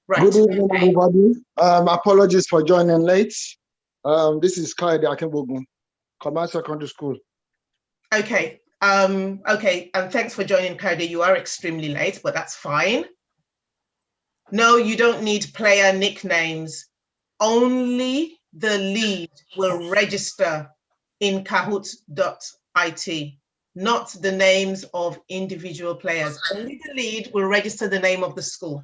Right. Good evening, everybody. Apologies for joining late. This is Kaide Akinbogun, Command Secondary School. Okay. Okay, and thanks for joining, Kaide. You are extremely late, but that's fine. No, you don't need player nicknames. Only the lead will register in kahoot.it, not the names of individual players. Only the lead will register the name of the school.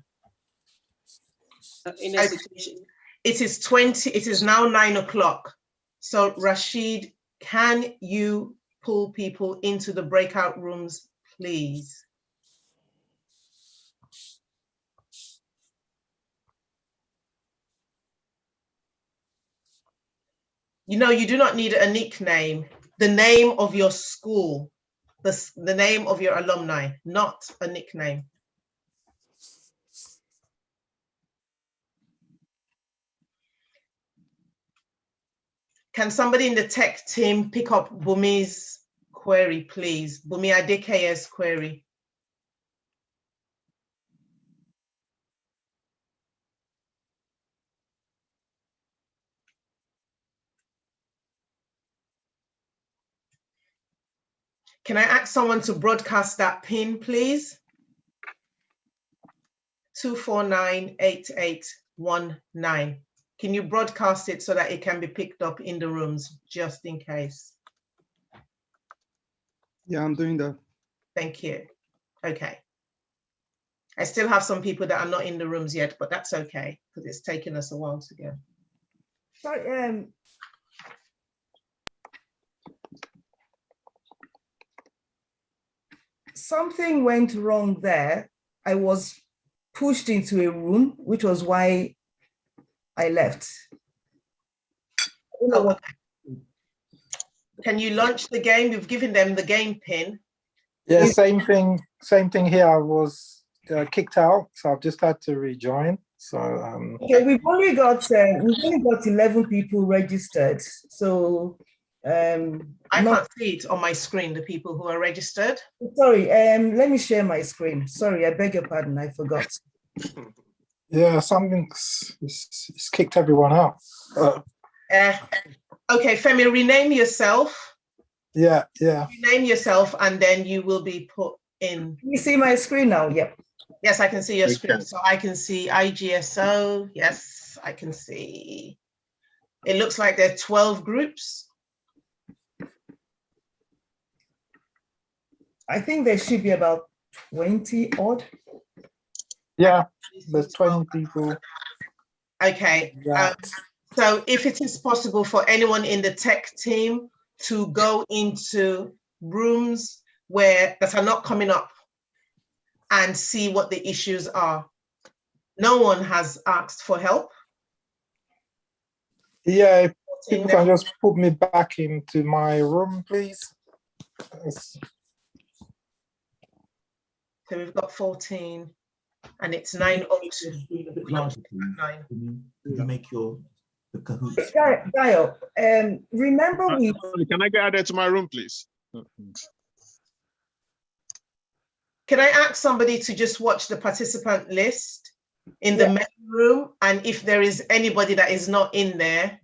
In a situation. It is now 9 o'clock. So Rashid, can you pull people into the breakout rooms, please? You know, you do not need a nickname. The name of your school, the name of your alumni, not a nickname. Can somebody in the tech team pick up Bumi's query, please? Bumi Adekeye's query. Can I ask someone to broadcast that pin, please? 2498819. Can you broadcast it so that it can be picked up in the rooms, just in case? Yeah, I'm doing that. Thank you. Okay. I still have some people that are not in the rooms yet, but that's okay, because it's taken us a while to go. Sorry, something went wrong there. I was pushed into a room, which was why I left. I don't know what. Can you launch the game? You've given them the game pin. Yeah, same thing here. I was kicked out, so I've just had to rejoin. So okay, we've only got 11 people registered. So I can't see it on my screen, the people who are registered. Sorry, let me share my screen. Sorry, I beg your pardon, I forgot. Yeah, it's kicked everyone out. Okay, Femi, rename yourself. Yeah. Rename yourself, and then you will be put in. You see my screen now? Yep. Yes, I can see your screen. So I can see IGSO. Yes, I can see. It looks like there are 12 groups. I think there should be about 20 odd. Yeah, there's 20 people. Okay. So if it is possible for anyone in the tech team to go into rooms that are not coming up and see what the issues are. No one has asked for help. Yeah, if people can just put me back into my room, please. Yes. So we've got 14 and it's 9:02. You make your the Kahoots. Dio, remember we... Can I get added to my room, please? Can I ask somebody to just watch the participant list in the main room? And if there is anybody that is not in there,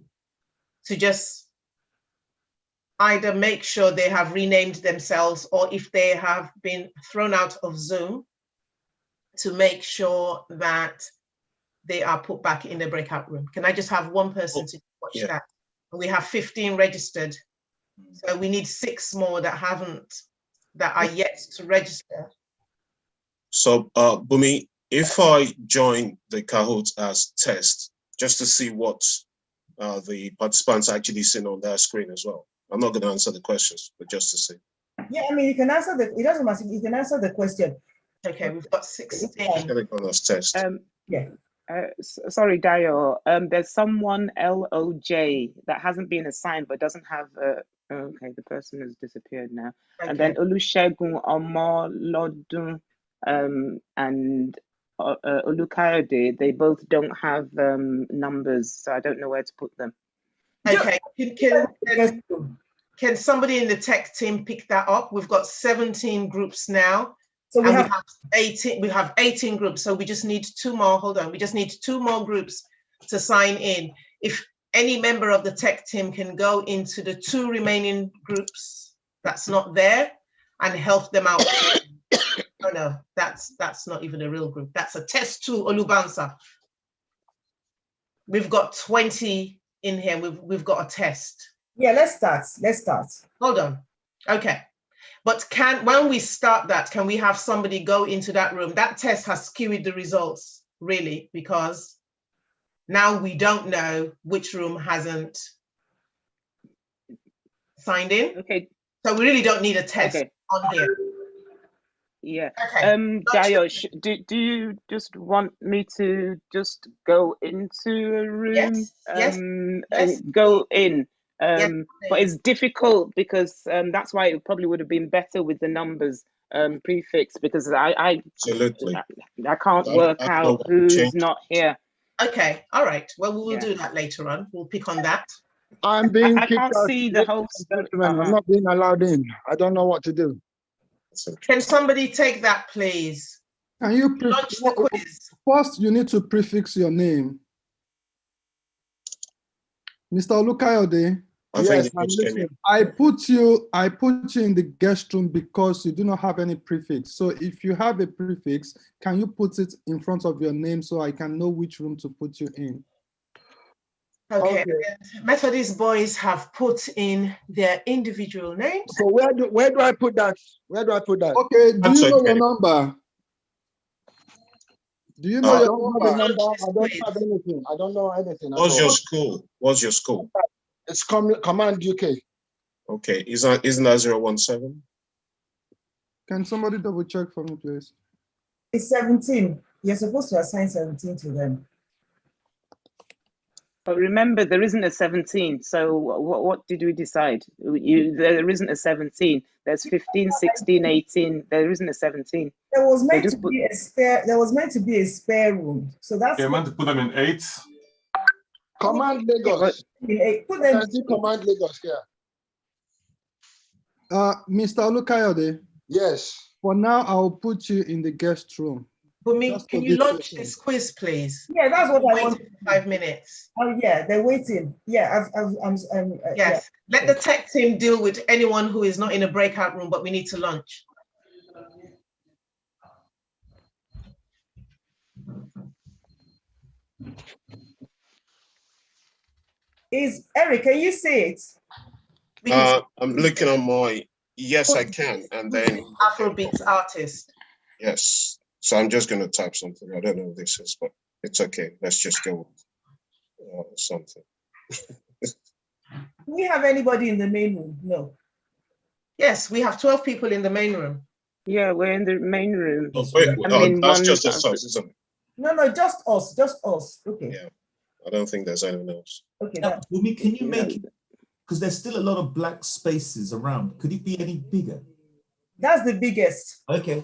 to just either make sure they have renamed themselves, or if they have been thrown out of Zoom, to make sure that they are put back in the breakout room. Can I just have one person to watch that? We have 15 registered. So we need 6 more that are yet to register. So, Bumi, if I join the Kahoot as test, just to see what the participants actually seen on their screen as well. I'm not going to answer the questions, but just to see. Yeah, I mean, you can answer it doesn't matter, you can answer the question. Okay, we've got 16. On this test. Sorry, Dio. There's someone LOJ that hasn't been assigned but doesn't have okay, the person has disappeared now. Okay. And then Olusegun Omolodun and Olukayode, they both don't have numbers, so I don't know where to put them. Okay, can somebody in the tech team pick that up? We've got 17 groups now. So we have 18. We have 18 groups. So we just need 2 more. Hold on. We just need 2 more groups to sign in. If any member of the tech team can go into the 2 remaining groups that's not there and help them out. Oh no, that's not even a real group. That's a test 2 Olubansa. We've got 20 in here. We've got a test. Yeah, let's start. Hold on. Okay. But when we start that, can we have somebody go into that room? That test has skewed the results, really, because now we don't know which room hasn't signed in. Okay. So we really don't need a test on here. Yeah. Okay. Dio, do you just want me to just go into a room? Yes. And go in. But it's difficult because that's why it probably would have been better with the numbers prefix, because I can't work out who's not here. Okay, all right. Well, we will do that later on. We'll pick on that. I'm being I kicked can't out. see the host. Gentlemen, I'm not being allowed in. I don't know what to do. Can somebody take that, please? Can you launch the quiz? First, you need to prefix your name. Mr. Olukayode. I put you in the guest room because you do not have any prefix. So if you have a prefix, can you put it in front of your name so I can know which room to put you in? Okay. Methodist boys have put in their individual names. So where do I put that? Where do I put that? Okay, do you know your number? Do you know your number? I don't have anything. I don't know anything. What's your school? What's your school? It's Command UK. Okay, isn't that 017? Can somebody double check for me, please? It's 17. You're supposed to assign 17 to them. But remember, there isn't a 17. So what did we decide? There isn't a 17. There's 15, 16, 18. There isn't a 17. There was meant just to be a spare. There was meant to be a spare room. So that's. You're meant to put them in 8. Command Lagos. Put them. Command Lagos here. Mr. Olukayode. Yes. For now, I'll put you in the guest room. Bumi, can you launch this quiz, please? Yeah, that's what I want. 5 minutes. Oh yeah, they're waiting. Yeah, Yes. Yeah. Let the tech team deal with anyone who is not in a breakout room, but we need to launch. Is Eric? Can you see it? I'm looking on my. Yes, I can. And then Afrobeats artist. yes. So I'm just going to type something. I don't know what this is, but it's okay. Let's just go with something. Do we have anybody in the main room? No. Yes, we have 12 people in the main room. Yeah, we're in the main room. Oh, wait, that's just us, isn't it? No, just us. Just us. Okay. Yeah. I don't think there's anyone else. Okay. Now, Bumi, can you make it, because there's still a lot of black spaces around. Could it be any bigger? That's the biggest. Okay.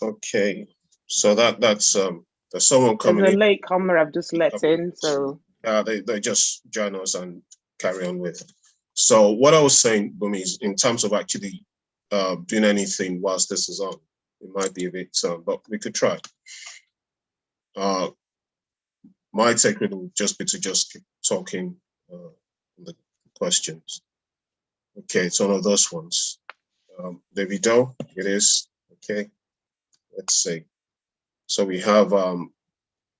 Okay. So that's there's someone coming There's a in. late comer I've just let in, so They just join us and carry on with. So what I was saying, Bumi, is in terms of actually doing anything whilst this is on, it might be a bit, but we could try. My take would just be to just keep talking the questions. Okay, it's one of those ones. Davido, it is. Okay, let's see. So we have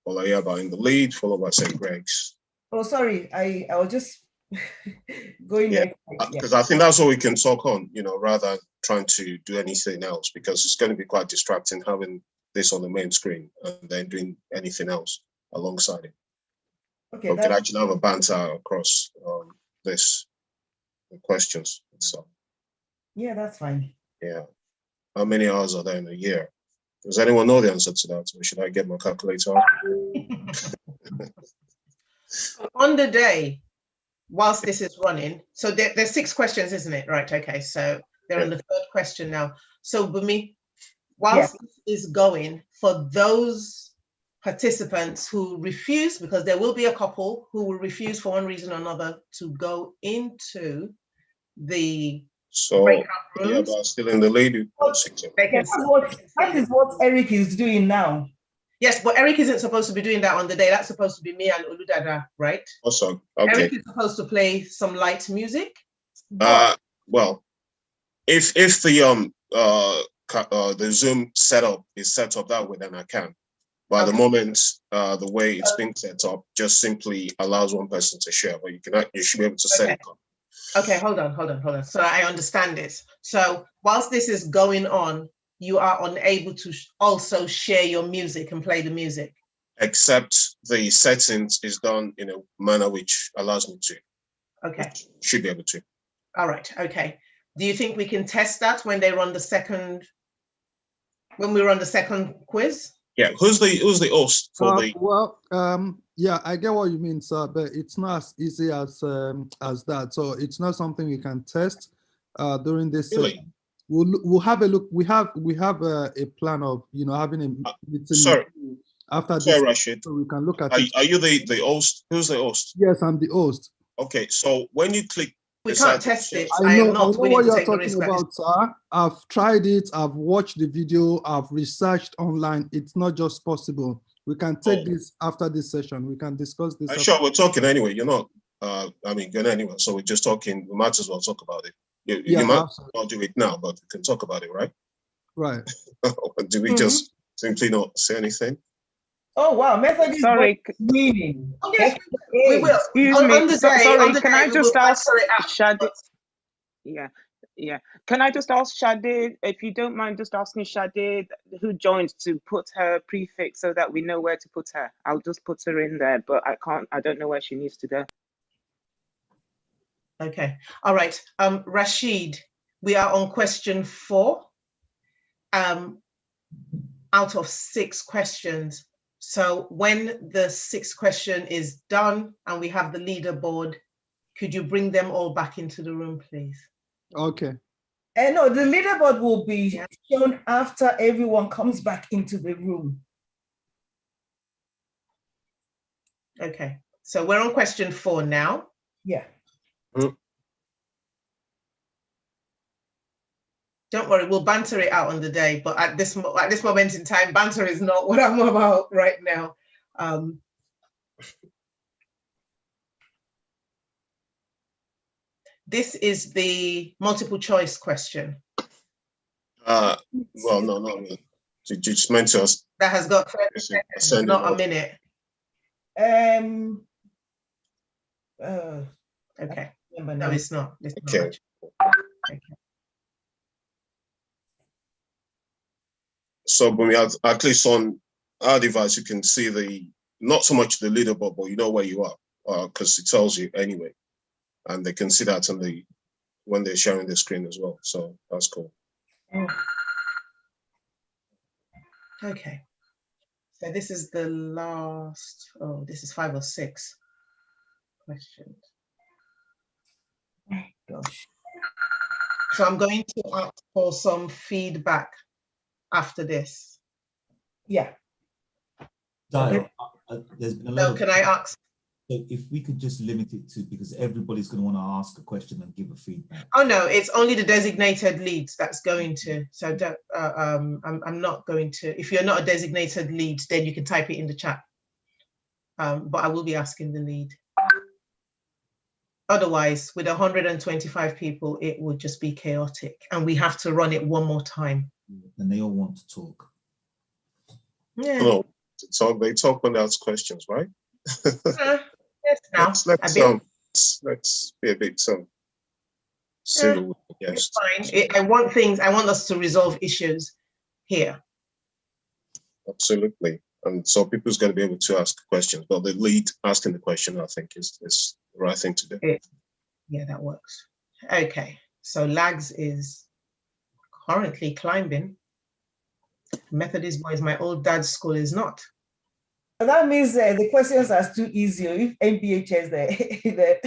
Olayaba in the lead, followed by St. Greg's. Oh, sorry. I was just going Yeah, there. because I think that's what we can talk on, rather than trying to do anything else, because it's going to be quite distracting having this on the main screen and then doing anything else alongside it. Okay, We can actually have a banter across the questions itself. Yeah, that's fine. Yeah. How many hours are there in a year? Does anyone know the answer to that? Or should I get my calculator out? On the day, whilst this is running, so there's 6 questions, isn't it? Right, okay, so they're on the 3rd question now. So Bumi, whilst this is going, for those participants who refuse, because there will be a couple who will refuse for one reason or another to go into the breakout rooms. Yeah, but still in the lead. That is what Eric is doing now. Yes, but Eric isn't supposed to be doing that on the day. That's supposed to be me and Oludada, right? Also, okay. Eric is supposed to play some light music. Well, if the Zoom setup is set up that way, then I can. But at the moment, the way it's being set up just simply allows one person to share, but you should be able to set it up. Okay, hold on. So I understand this. So whilst this is going on, you are unable to also share your music and play the music. Except the settings is done in a manner which allows me to. Okay. Should be able to. All right, okay. Do you think we can test that when we run the second quiz? Yeah, who's the host for the? Well, yeah, I get what you mean, sir, but it's not as easy as that. So it's not something we can test during this session. We'll have a look. We have a plan of having a meeting. Sorry. After this, sorry, Rashid. so we can look at Are you the host? Who's the host? Yes, I'm the host. Okay, so when you click, we can't test it. I know what you're talking about, sir. I've tried it. I've watched the video. I've researched online. It's not just possible. We can take this after this session. We can discuss this. Sure, we're talking anyway. You're not. Going anywhere. So we're just talking. We might as well talk about it. You might not do it now, but we can talk about it, right? Right. Do we just simply not say anything? Oh wow, method is meaning. Okay, we will. Excuse me. Sorry, can I just ask Shade? Yeah. Can I just ask Shade, if you don't mind, just asking Shade who joined to put her prefix so that we know where to put her. I'll just put her in there, but I don't know where she needs to go. Okay. All right. Rashid, we are on question 4 out of 6 questions. So when the 6th question is done and we have the leaderboard, could you bring them all back into the room, please? Okay. And no, the leaderboard will be shown after everyone comes back into the room. Okay. So we're on question 4 now. Yeah. Don't worry, we'll banter it out on the day, but at this moment in time, banter is not what I'm about right now. This is the multiple choice question. Well, no. You just meant to us. That has got 30 seconds, not a minute. Okay. No, it's not. Okay. Okay. So when we at least on our device, you can see not so much the leaderboard, but you know where you are, because it tells you anyway. And they can see that when they're sharing the screen as well. So that's cool. Okay. So this is the last, this is 5 or 6 questions. Gosh. So I'm going to ask for some feedback after this. Yeah. Dio, there's been a lot of, can I ask? So if we could just limit it to, because everybody's going to want to ask a question and give a feedback. Oh no, it's only the designated leads that's going to. So don't, I'm not going to. If you're not a designated lead, then you can type it in the chat. But I will be asking the lead. Otherwise, with 125 people, it would just be chaotic, and we have to run it one more time. And they all want to talk. Yeah. Oh, they talk when they ask questions, right? Yes, now. Let's be a bit civil. Yes. It's fine. I want us to resolve issues here. Absolutely. And so people's going to be able to ask questions, but the lead asking the question, I think, is the right thing to do. Yeah, that works. Okay. So Lags is currently climbing. Methodist Boys, my old dad's school, is not. That means the questions are too easy. If MPHS there.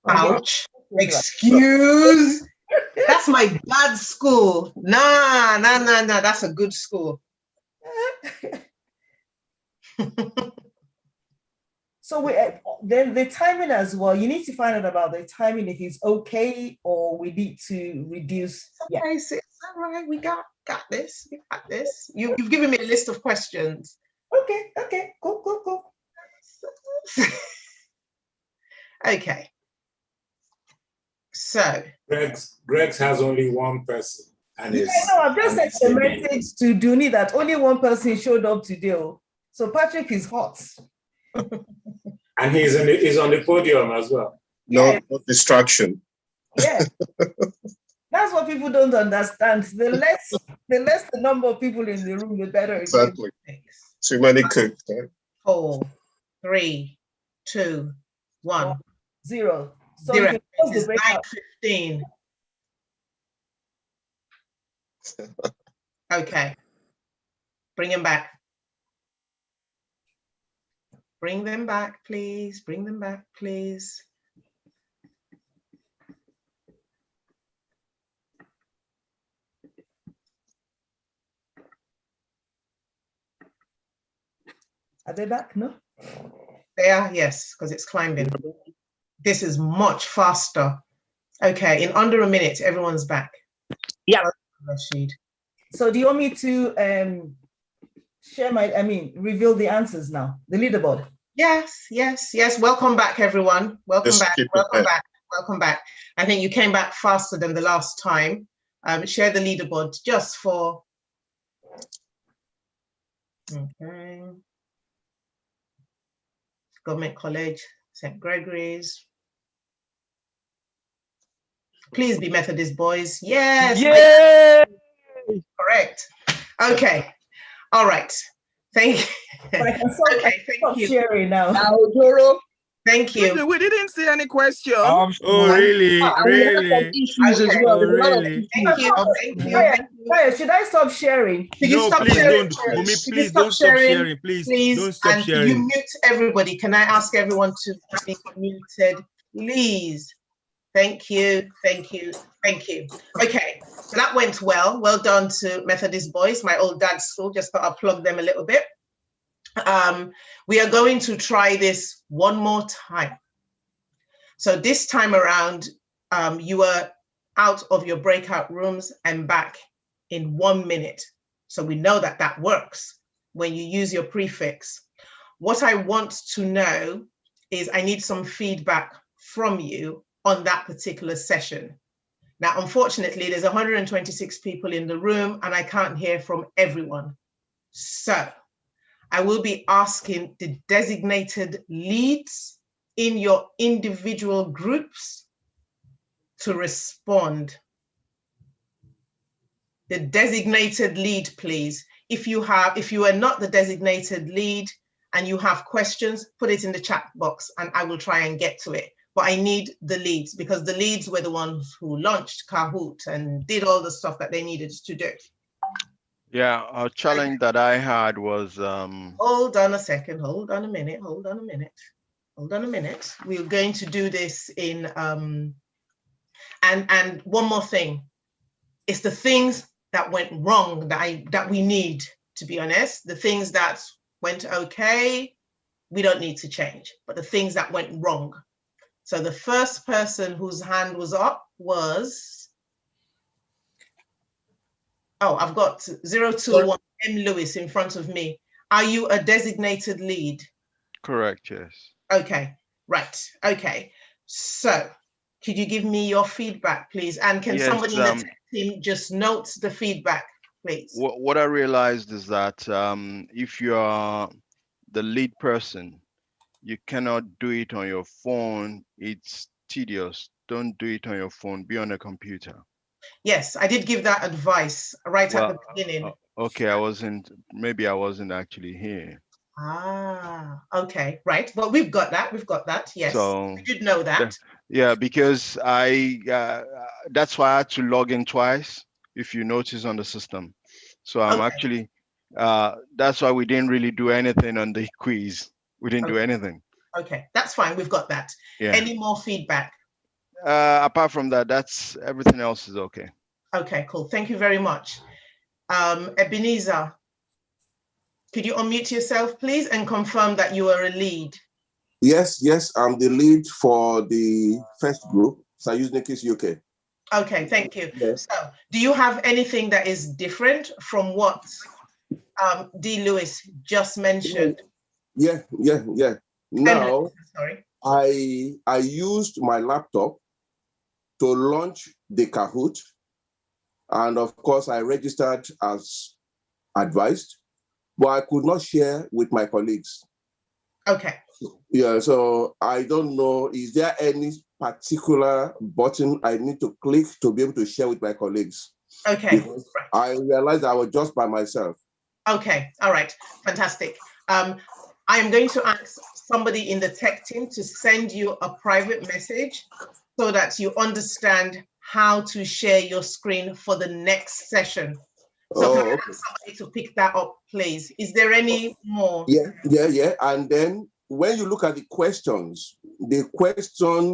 Ouch. Excuse. That's my dad's school. Nah. That's a good school. So then the timing as well. You need to find out about the timing, if it's okay or we need to reduce. Okay, so it's all right. We got this. We got this. You've given me a list of questions. Okay, cool. Okay. So Greg's has only one person, and I've just sent a message to Duni that only one person showed up today. So Patrick is hot. And he's on the podium as well. No distraction. Yeah. That's what people don't understand. The less the number of people in the room, the better. Exactly. Too many cooks. 4, 3, 2, 1. 0. So 0. It's 9:15. Okay. Bring him back. Bring them back, please. Bring them back, please. Are they back? No? They are, yes, because it's climbing. This is much faster. Okay, in under a minute, everyone's back. Yeah. Rashid. So do you want me to reveal the answers now? The leaderboard. Yes. Welcome back, everyone. Welcome back. I think you came back faster than the last time. Share the leaderboard just for. Okay. Government College, St. Gregory's. Please be Methodist Boys. Yes. Yay! Correct. Okay. All right. Thank you. Thank you. Sharing now. Thank you. We didn't see any question. Oh, really? Really? Issues as well. Oh, really? Thank you. Thank you. Thank you. Kaya, should I stop sharing? Could you No, stop please sharing? don't. Mummy, Could you please don't stop sharing. Please don't stop and sharing. you mute everybody. Can I ask everyone to be muted, please? Thank you. Thank you. Thank you. Okay, so that went well. Well done to Methodist Boys, my old dad's school. Just thought I'll plug them a little bit. We are going to try this one more time. So this time around, you are out of your breakout rooms and back in 1 minute. So we know that that works when you use your prefix. What I want to know is I need some feedback from you on that particular session. Now, unfortunately, there's 126 people in the room and I can't hear from everyone. So I will be asking the designated leads in your individual groups to respond. The designated lead, please. If you are not the designated lead and you have questions, put it in the chat box and I will try and get to it. But I need the leads because the leads were the ones who launched Kahoot and did all the stuff that they needed to do. Yeah, a challenge that I had was Hold on a second, hold on a minute. We're going to do this in and one more thing. It's the things that went wrong that we need, to be honest. The things that went okay, we don't need to change, but the things that went wrong. So the first person whose hand was up was, oh, I've got 021 M. Lewis in front of me. Are you a designated lead? correct, yes. Okay, right, okay. So could you give me your feedback, please? And can Yes, somebody in the tech team just note the feedback, please? What I realized is that if you are the lead person, you cannot do it on your phone. It's tedious. Don't do it on your phone. Be on a computer. Yes, I did give that advice right at the beginning. Okay, maybe I wasn't actually here. Ah, okay, right. Well, we've got that. Yes, So we did know that. yeah, because that's why I had to log in twice, if you notice on the system. So I'm actually, that's why we didn't really do anything on the quiz. We didn't do anything. Okay, that's fine. We've got that. Yeah. Any more feedback? Apart from that, that's everything else is okay. Okay, cool. Thank you very much. Ebenezer, could you unmute yourself, please, and confirm that you are a lead? Yes, I'm the lead for the first group, Sayusnikis UK. Okay, thank you. Yes. So, do you have anything that is different from what D. Lewis just mentioned? Yeah. Now, sorry. I used my laptop to launch the Kahoot, and of course, I registered as advised, but I could not share with my colleagues. Okay. Yeah, so I don't know, is there any particular button I need to click to be able to share with my colleagues? Okay. Because I realized I was just by myself. Okay, all right, fantastic. I am going to ask somebody in the tech team to send you a private message so that you understand how to share your screen for the next session. So can I ask somebody to pick that up, please? Is there any more? Yeah. And then when you look at the question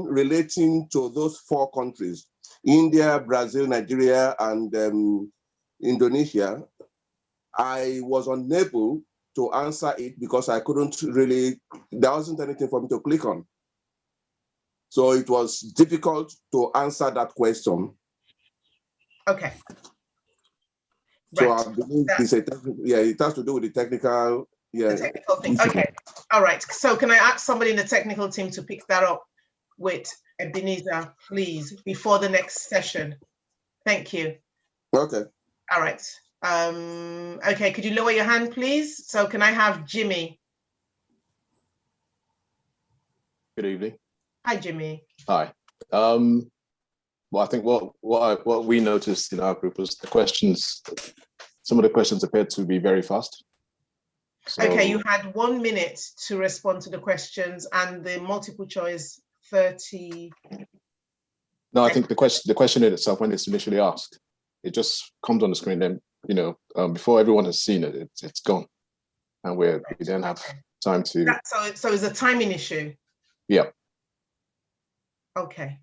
relating to those 4 countries, India, Brazil, Nigeria, and Indonesia, I was unable to answer it because I couldn't really, there wasn't anything for me to click on. So it was difficult to answer that question. Okay. So right. I believe it has to do with the technical, The technical thing. Okay. All right. So can I ask somebody in the technical team to pick that up with Ebenezer, please, before the next session? Thank you. Okay. All right. Okay, could you lower your hand, please? So can I have Jimmy? Good evening. Hi, Jimmy. Hi. Well, I think what we noticed in our group was some of the questions appeared to be very fast. So, Okay, you had 1 minute to respond to the questions and the multiple choice 30. no, I think the question in itself, when it's initially asked, it just comes on the screen. Then before everyone has seen it, it's gone, and we then have time to. So it's a timing issue. Yeah. Okay.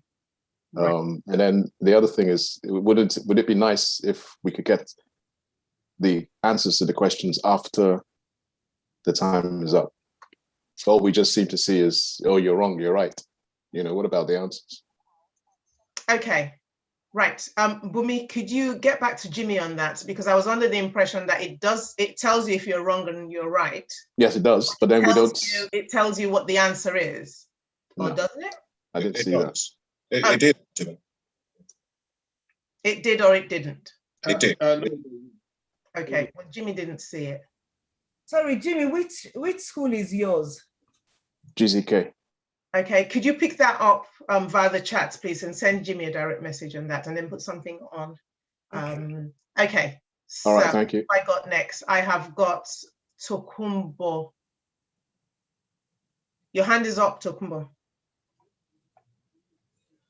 And then the other thing is, would it be nice if we could get the answers to the questions after the time is up? So all we just seem to see is, oh, you're wrong, you're right. What about the answers? Okay, right. Bumi, could you get back to Jimmy on that? Because I was under the impression that it tells you if you're wrong and you're right. Yes, it does, but then we don't. It tells you what the answer is, or doesn't it? I didn't see that. It did. It did or it didn't? It did. Okay, well, Jimmy didn't see it. Sorry, Jimmy, which school is yours? GZK. Okay, could you pick that up via the chat, please, and send Jimmy a direct message on that, and then put something on. Okay. All right, thank you. I got next. I have got Tokumbo. Your hand is up, Tokumbo.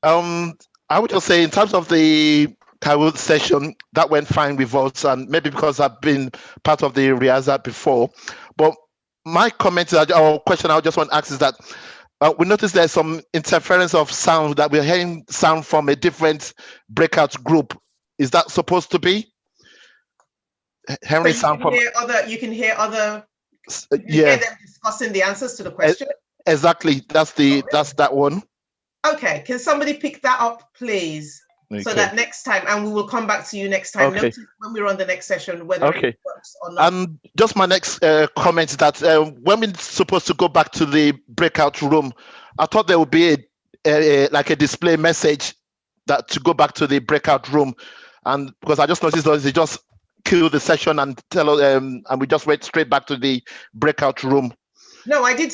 I would just say, in terms of the Kahoot session, that went fine with us, and maybe because I've been part of the Riaza before. But my comment or question I just want to ask is that we noticed there's some interference of sound, that we're hearing sound from a different breakout group. Is that supposed to be? Hearing sound from you can hear other yeah. Hear them discussing the answers to the question. Exactly. That's that one. Okay, can somebody pick that up, please? Okay. So that next time, and we will come back to you next time. Okay. Notice when we're on the next session whether Okay. it works or not. And just my next comment is that when we're supposed to go back to the breakout room, I thought there would be like a display message that to go back to the breakout room, and because I just noticed that they just kill the session and and we just went straight back to the breakout room. No, I did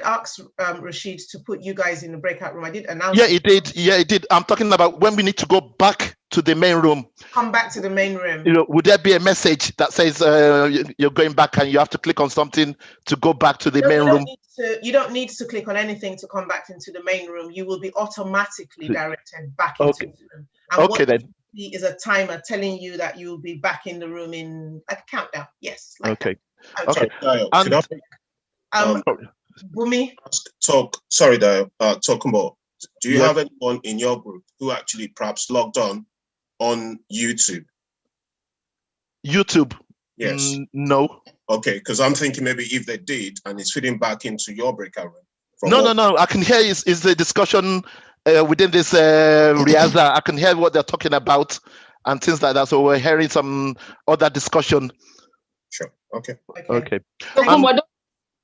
ask Rashid to put you guys in the breakout room. I did announce. Yeah, it did. Yeah, it did. I'm talking about when we need to go back to the main room. Come back to the main room. Would there be a message that says you're going back and you have to click on something to go back to the main room? You don't need to click on anything to come back into the main room. You will be automatically directed back into the room. And okay, then. Is a timer telling you that you'll be back in the room in a countdown. Yes. Okay. Okay. Bumi. Sorry, Tokumbo. Do you have anyone in your group who actually perhaps logged on YouTube? YouTube? Yes. No. Okay, because I'm thinking maybe if they did and it's feeding back into your breakout room. No. I can hear is the discussion within this Riaza. I can hear what they're talking about and things like that. So we're hearing some other discussion. Sure. Okay. Okay.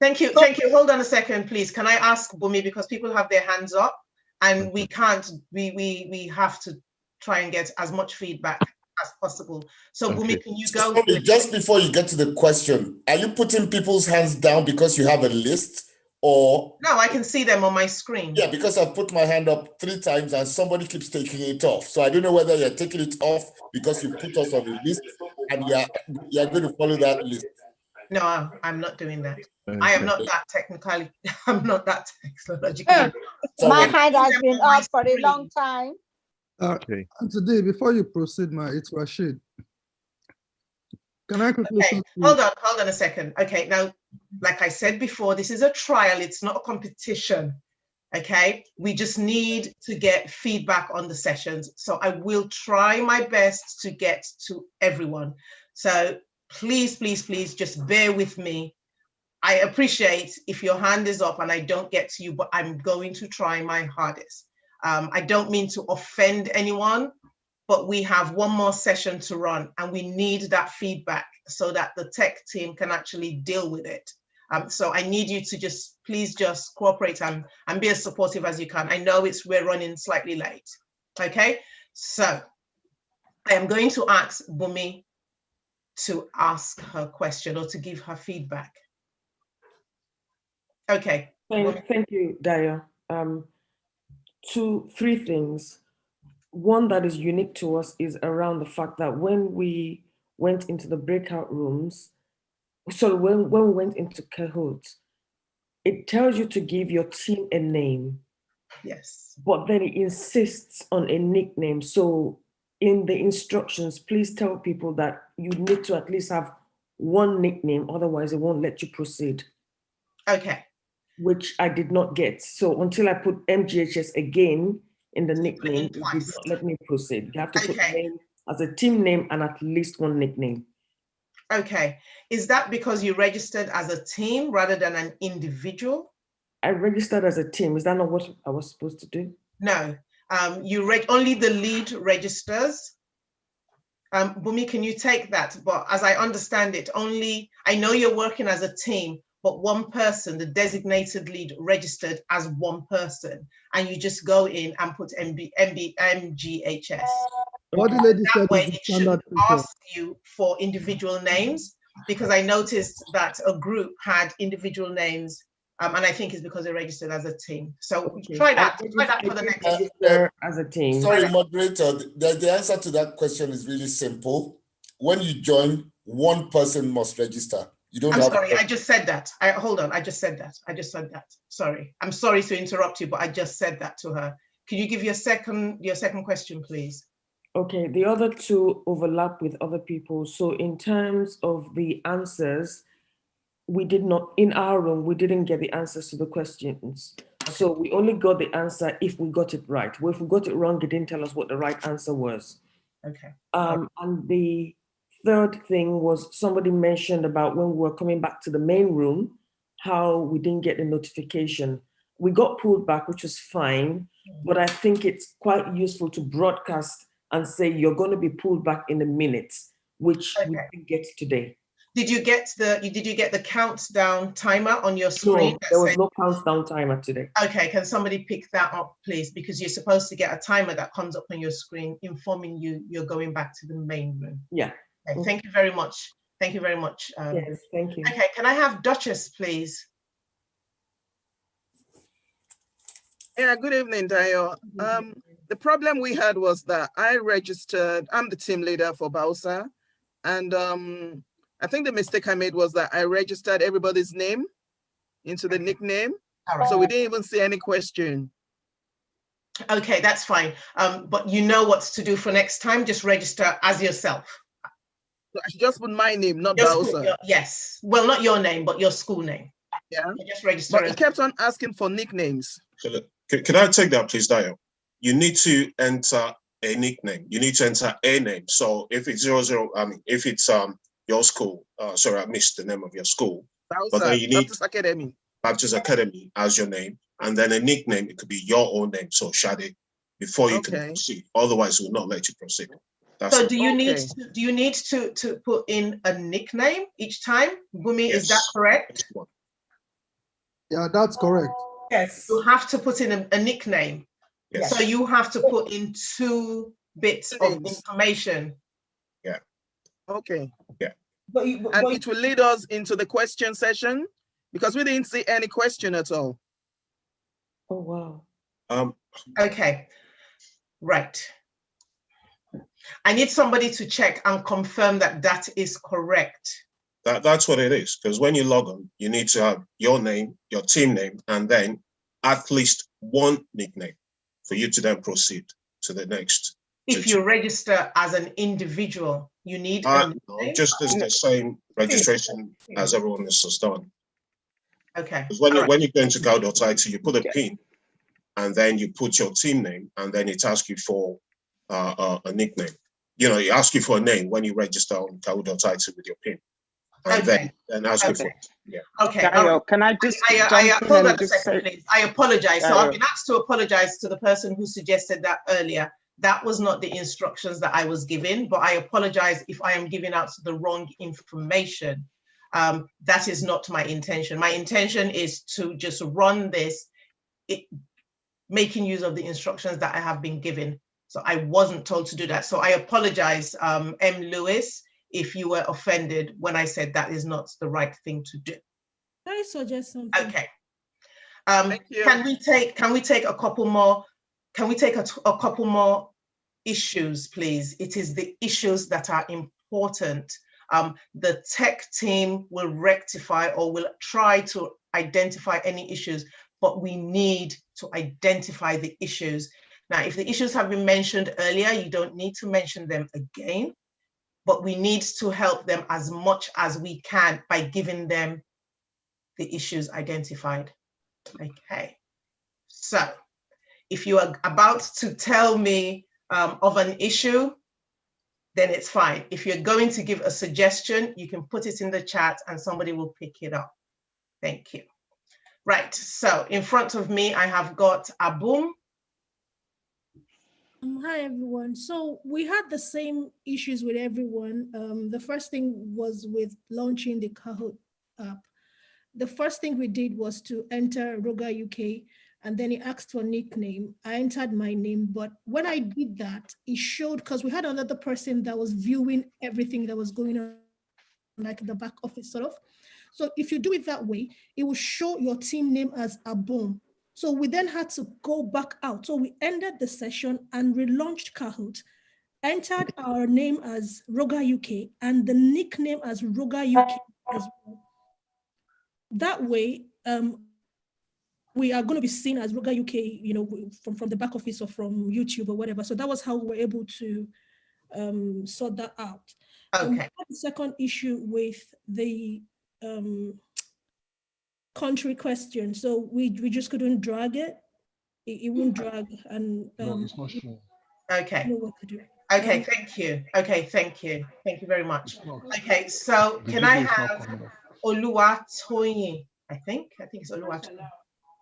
Thank you. Thank you. Hold on a second, please. Can I ask Bumi, because people have their hands up and we can't, we have to try and get as much feedback as possible. So Bumi, can you go? Just before you get to the question, are you putting people's hands down because you have a list, or? No, I can see them on my screen. Yeah, because I've put my hand up 3 times and somebody keeps taking it off. So I don't know whether you're taking it off because you put us on the list and you're going to follow that list. No, I'm not doing that. Okay. I am not that technically. I'm not that technological. My hand has been up for a long time. Okay. And today, before you proceed, it's Rashid. Can I quickly? Okay. Hold on a second. Okay, now, like I said before, this is a trial. It's not a competition. Okay, we just need to get feedback on the sessions. So I will try my best to get to everyone. So please, please, please just bear with me. I appreciate if your hand is up and I don't get to you, but I'm going to try my hardest. I don't mean to offend anyone, but we have one more session to run and we need that feedback so that the tech team can actually deal with it. So I need you to please just cooperate and be as supportive as you can. I know we're running slightly late. Okay, so I am going to ask Bumi to ask her question or to give her feedback. Okay. Thank you, Dayo. 3 things. One that is unique to us is around the fact that when we went into the breakout rooms, So when we went into Kahoot, it tells you to give your team a name. Yes. But then it insists on a nickname. So in the instructions, please tell people that you need to at least have one nickname, otherwise it won't let you proceed. Okay. Which I did not get. So until I put MGHS again in the nickname, it did not let me proceed. You have to put name as a team name and at least one nickname. Okay. Is that because you registered as a team rather than an individual? I registered as a team. Is that not what I was supposed to do? No. Only the lead registers. Bumi, can you take that? But as I understand it, I know you're working as a team, but one person, the designated lead, registered as one person, and you just go in and put MGHS. That way it shouldn't ask you for individual names, because I noticed that a group had individual names, and I think it's because they registered as a team. So try that for the next register as a team. Sorry, moderator, the answer to that question is really simple. When you join, one person must register. You don't I'm have. sorry, I just said that. Hold on, I just said that. Sorry. I'm sorry to interrupt you, but I just said that to her. Can you give your second question, please? Okay, the other two overlap with other people. So in terms of the answers, we did not, in our room, we didn't get the answers to the questions. Okay. So we only got the answer if we got it right. Well, if we got it wrong, it didn't tell us what the right answer was. Okay. And the third thing was somebody mentioned about when we were coming back to the main room, how we didn't get the notification. We got pulled back, which was fine, but I think it's quite useful to broadcast and say you're going to be pulled back in a minute, which we didn't get today. Did you get the countdown timer on your screen? No, there was no countdown timer today. Okay, can somebody pick that up, please? Because you're supposed to get a timer that comes up on your screen informing you you're going back to the main room. Yeah. Okay, thank you very much. Thank you very much. Yes, thank you. Okay, can I have Duchess, please? Yeah, good evening, Dayo. The problem we had was that I registered, I'm the team leader for Bausa, and I think the mistake I made was that I registered everybody's name into the nickname, so we didn't even see any question. Okay, that's fine. But you know what to do for next time, just register as yourself. So I should just put my name, not Your Bausa. school, yes, well, not your name, but your school name. Yeah, just register. But it kept on asking for nicknames. Can I take that, please, Dayo? You need to enter a nickname. You need to enter a name. So if it's if it's your school, sorry, I missed the name of your school. Bausa, but then you need Baptist Academy. Baptist Academy as your name, and then a nickname. It could be your own name, so Shade, before you can proceed. Otherwise, it will not let you proceed. So do you need to put in a nickname each time? Bumi, is that correct? Yeah, that's correct. Yes. You have to put in a nickname. Yes. So you have to put in 2 bits of information. Yeah. Okay. Yeah. And it will lead us into the question session, because we didn't see any question at all. Oh, wow. Okay. Right. I need somebody to check and confirm that that is correct. That's what it is, because when you log on, you need to have your name, your team name, and then at least one nickname for you to then proceed to the next. If you register as an individual, you need a nickname? Just as the same registration as everyone else has done. Okay. Because when you go into Kao.it, you put a pin, and then you put your team name, and then it asks you for a nickname. You know, it asks you for a name when you register on Kao.it with your pin. And then ask you for it. Yeah. Okay. Dayo, can I just hold on a second, please. I apologize. So I've been asked to apologize to the person who suggested that earlier. That was not the instructions that I was given, but I apologize if I am giving out the wrong information. That is not my intention. My intention is to just run this, making use of the instructions that I have been given. So I wasn't told to do that. So I apologize, M. Lewis, if you were offended when I said that is not the right thing to do. Can I suggest something? Okay. Can we take a couple more? Can we take a couple more issues, please? It is the issues that are important. The tech team will rectify or will try to identify any issues, but we need to identify the issues. Now, if the issues have been mentioned earlier, you don't need to mention them again, but we need to help them as much as we can by giving them the issues identified. Okay, so if you are about to tell me of an issue, then it's fine. If you're going to give a suggestion, you can put it in the chat and somebody will pick it up. Thank you. Right, so in front of me, I have got Abum. Hi, everyone. So we had the same issues with everyone. The first thing was with launching the Kahoot app. The first thing we did was to enter Roga UK, and then it asked for nickname. I entered my name, but when I did that, it showed, because we had another person that was viewing everything that was going on, like the back office sort of. So if you do it that way, it will show your team name as Abum. So we then had to go back out. So we ended the session and relaunched Kahoot, entered our name as Roga UK and the nickname as Roga UK as well. That way, we are going to be seen as Roga UK, you know, from the back office or from YouTube or whatever. So that was how we were able to sort that out. Okay. The second issue with the country question. So we just couldn't drag it. It wouldn't drag, and No, it's not sure. Okay. know what to do. Okay, thank you. Okay, thank you. Thank you very much. Okay, so can I have Oluwatoyin? I think it's Oluwatoyin.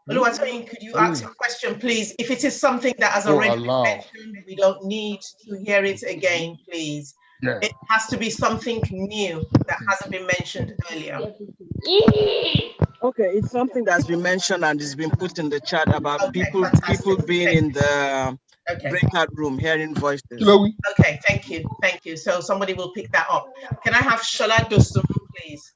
Oluwatoyin, could you ask your question, please? If it is something that has already been mentioned, we don't need to hear it again, please. Yeah. It has to be something new that hasn't been mentioned earlier. Okay, it's something that's been mentioned and it's been put in the chat about people being in the breakout room hearing voices. Okay, thank you. Thank you. So somebody will pick that up. Can I have Shola Dosum, please?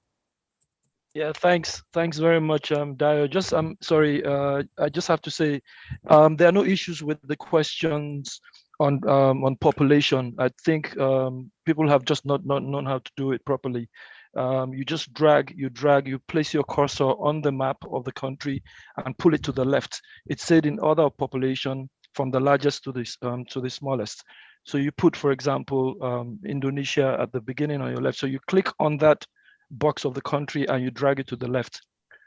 Yeah, thanks very much, Dio. Just I'm sorry, I just have to say there are no issues with the questions on population. I think people have just not known how to do it properly. You just you place your cursor on the map of the country and pull it to the left. It's said in order of population from the largest to the smallest. So you put, for example, Indonesia at the beginning on your left. So you click on that box of the country and you drag it to the left,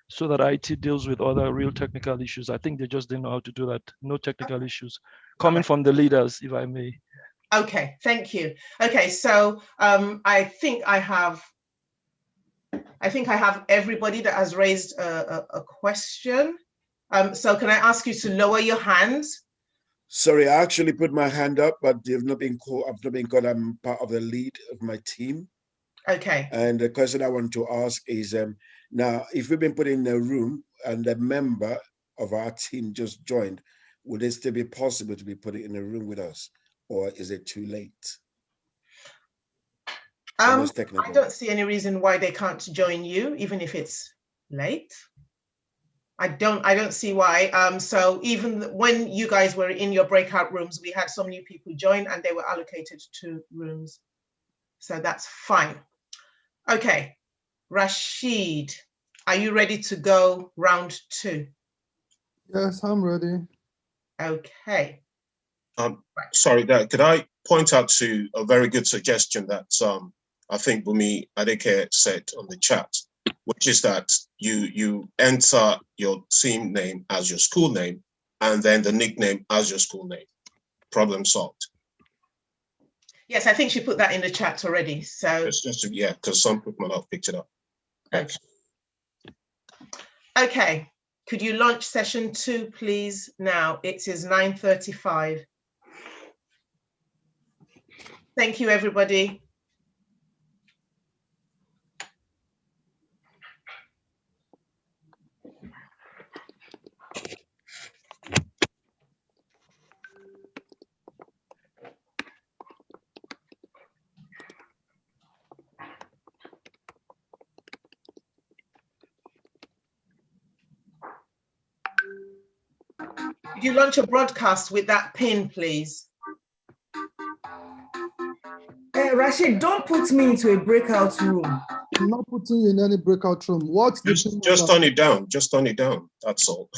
so that IT deals with other real technical issues. I think they just didn't know how to do that. No technical issues coming from the leaders, if I may. Okay, thank you. Okay, so I think I have everybody that has raised a question. So can I ask you to lower your hands? Sorry, I actually put my hand up, but they've not been called. I've not been called. I'm part of the lead of my team. Okay. And the question I want to ask is, now, if we've been put in a room and a member of our team just joined, would it still be possible to be put in a room with us, or is it too late? I don't see any reason why they can't join you, even if it's late. I don't see why. So even when you guys were in your breakout rooms, we had some new people join and they were allocated to rooms. So that's fine. Okay, Rashid, are you ready to go round 2? Yes, I'm ready. Okay. Sorry, could I point out to a very good suggestion that I think Bumi Adeke said on the chat, which is that you enter your team name as your school name and then the nickname as your school name. Problem solved. Yes, I think she put that in the chat already. So yeah, because some people might not have picked it up. Okay. Okay, could you launch session 2, please? Now it is 9:35. Thank you, everybody. Could you launch a broadcast with that pin, please? Rashid, don't put me into a breakout room. I'm not putting you in any breakout room. What's the pin? Just turn it down. Just turn it down. That's all.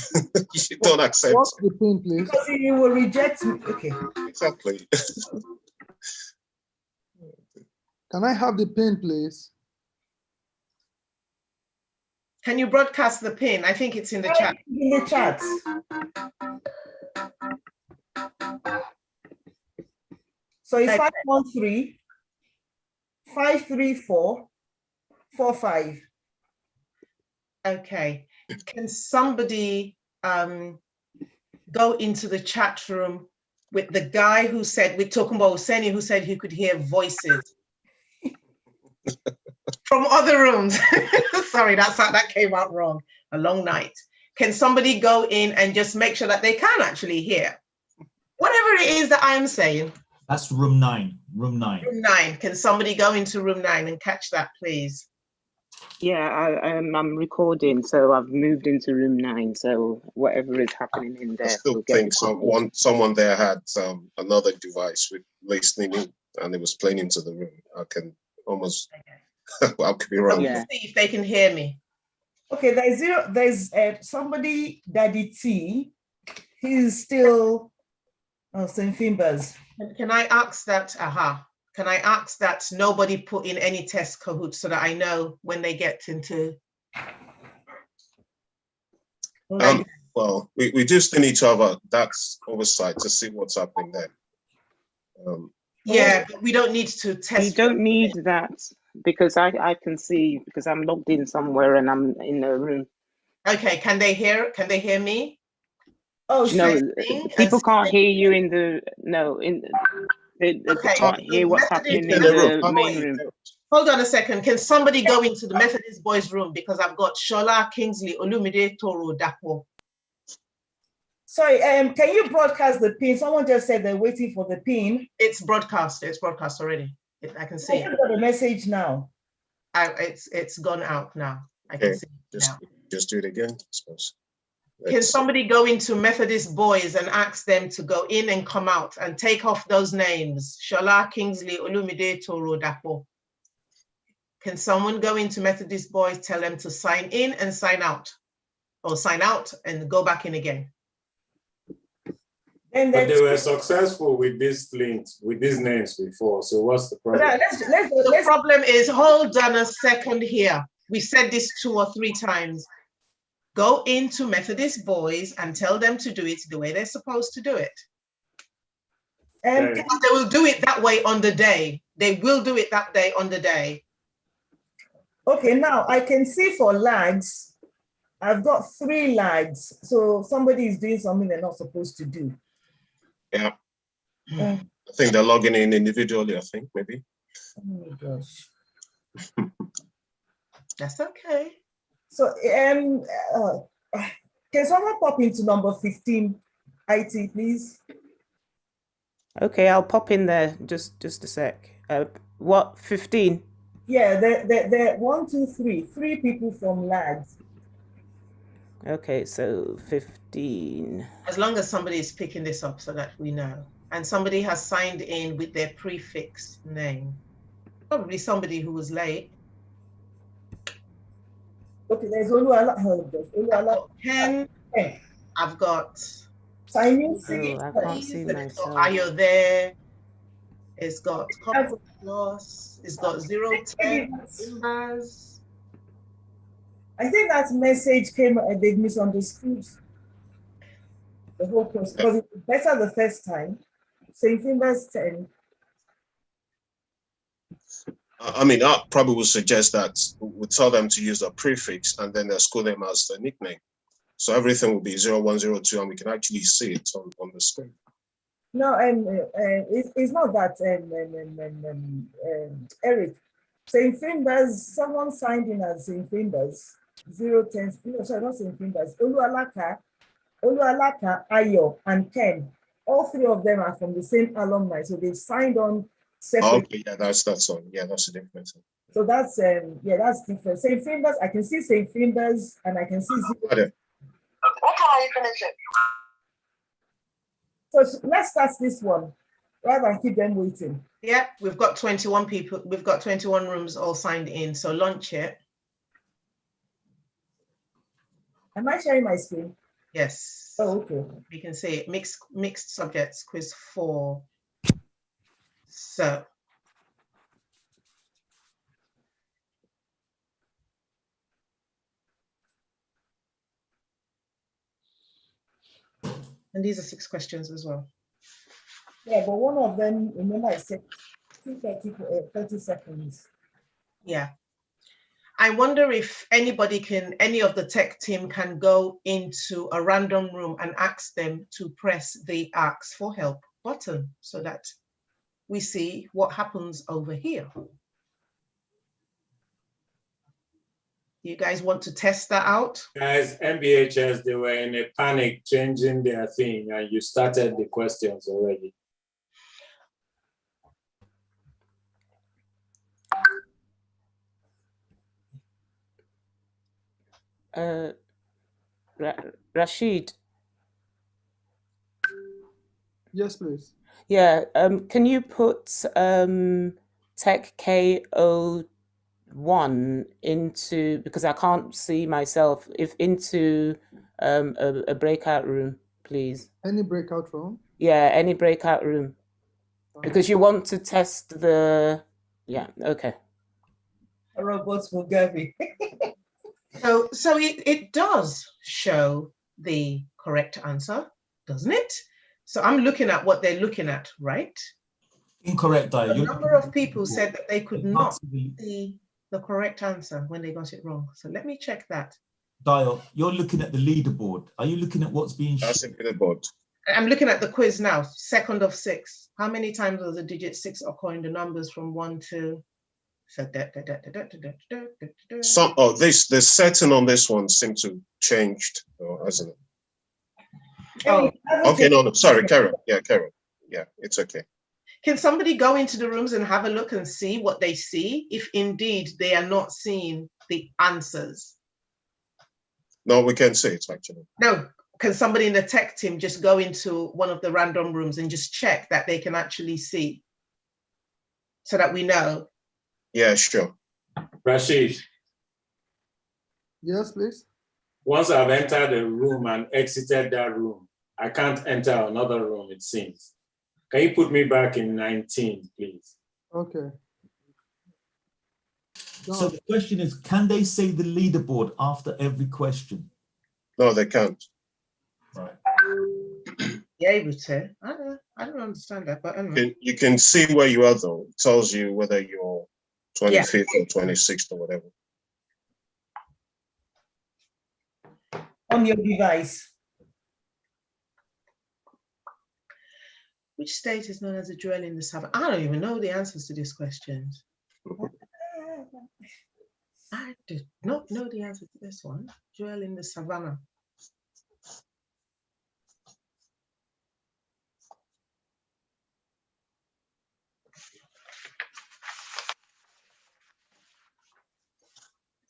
You don't accept. What's the pin, please? Because you will reject me. Okay. Exactly. Can I have the pin, please? Can you broadcast the pin? I think it's in the chat. In the chat. So it's 513 534 45. Okay. Can somebody go into the chat room with the guy who said, we're talking about Husseini, who said he could hear voices from other rooms? Sorry, that came out wrong. A long night. Can somebody go in and just make sure that they can actually hear whatever it is that I am saying? That's room 9. Room 9. Room 9. Can somebody go into room 9 and catch that, please? Yeah, I'm recording, so I've moved into room 9. So whatever is happening in there, I still we'll get think someone there had another device with listening in, and it was playing into the room. I can almost, I could be wrong. Yeah. See if they can hear me. Okay, there's somebody, Daddy T. He's still St. Fimbers. Can I ask that? Can I ask that nobody put in any test Kahoot so that I know when they get into? Well, we just need to have that oversight to see what's happening there. Yeah, but we don't need to test. You don't need that because I can see, because I'm logged in somewhere and I'm in a room. Okay, can they hear? Can they hear me? Oh, no, people can't hear you in the They can't hear what's happening in the main room. Hold on a second. Can somebody go into the Methodist boys' room? Because I've got Shola, Kingsley, Olumide, Toro, Dapo. Sorry, can you broadcast the pin? Someone just said they're waiting for the pin. It's broadcast. It's broadcast already. I can see it. I've got a message now. It's gone out now. I can see it now. Just do it again, I suppose. Can somebody go into Methodist boys and ask them to go in and come out and take off those names? Shola, Kingsley, Olumide, Toro, Dapo. Can someone go into Methodist boys, tell them to sign in and sign out, or sign out and go back in again? But they were successful with these links, with these names before. So what's the problem? The problem is, hold on a second here. We said this 2 or 3 times. Go into Methodist boys and tell them to do it the way they're supposed to do it. And they will do it that way on the day. They will do it that day on the day. Okay, now I can see for lags, I've got 3 lags. So somebody is doing something they're not supposed to do. Yeah. I think they're logging in individually, I think, maybe. Oh my gosh. That's okay. So can someone pop into number 15 IT, please? Okay, I'll pop in there just a sec. What, 15? Yeah, there 1, 2, 3. 3 people from lags. Okay, so 15. As long as somebody is picking this up so that we know. And somebody has signed in with their prefix name. Probably somebody who was late. Okay, there's Oluwala. 10. I've got signing. I can't see myself. Ayo there. It's got couple plus. It's got 010 numbers. I think that message came, they misunderstood the whole process because it was better the first time. So in Fimbers 10. I mean, I probably would suggest that we tell them to use a prefix and then they school them as the nickname. So everything will be 0102 and we can actually see it on the screen. No, it's not that, Eric. St. Fimbers, someone signed in as St. Fimbers, 010, no, sorry, not St. Fimbers, Oluwalaka, Ayo, and Ken. All 3 of them are from the same alumni, so they signed on separately. Okay, yeah, that's on. Yeah, that's the difference. So that's that's different. St. Fimbers, I can see St. Fimbers, and I can see. Okay. What time are you finishing? So let's start this one. rather than keep them waiting. Yeah, we've got 21 people. We've got 21 rooms all signed in. So launch it. Am I sharing my screen? Yes. Oh, okay. You can see it. Mixed subjects, quiz 4. So. And these are 6 questions as well. Yeah, but one of them, remember I said 30 seconds. Yeah. I wonder if any of the tech team can go into a random room and ask them to press the ask for help button so that we see what happens over here. You guys want to test that out? Guys, MBHS, they were in a panic changing their thing and you started the questions already. Rashid. Yes, please. Yeah, can you put Tech KO1 into, because I can't see myself, into a breakout room, please? Any breakout room? Yeah, any breakout room. Because you want to test the, yeah, okay. Robots will get me. So it does show the correct answer, doesn't it? So I'm looking at what they're looking at, right? Incorrect, Dio. A number of people said that they could not see the correct answer when they got it wrong. So let me check that. Dio, you're looking at the leaderboard. Are you looking at what's being shown? That's the leaderboard. I'm looking at the quiz now, 2nd of 6. How many times does the digit 6 occur in the numbers from 1 to... So Some the setting on this one seemed to changed, hasn't it? Oh, okay, no, sorry, Karen. Yeah, Karen. Yeah, it's okay. Can somebody go into the rooms and have a look and see what they see, if indeed they are not seeing the answers? No, we can see it actually. No, can somebody in the tech team just go into one of the random rooms and just check that they can actually see so that we know? Yeah, sure. Rashid. Yes, please. Once I've entered a room and exited that room, I can't enter another room, it seems. Can you put me back in 19, please? Okay. So the question is, can they say the leaderboard after every question? No, they can't. Right. Yeah, able to. I don't understand that, but anyway. You can see where you are though. It tells you whether you're 25th or 26th or whatever. On your device. Which state is known as a jewel in the savannah? I don't even know the answers to these questions. I did not know the answer to this one. Jewel in the savannah.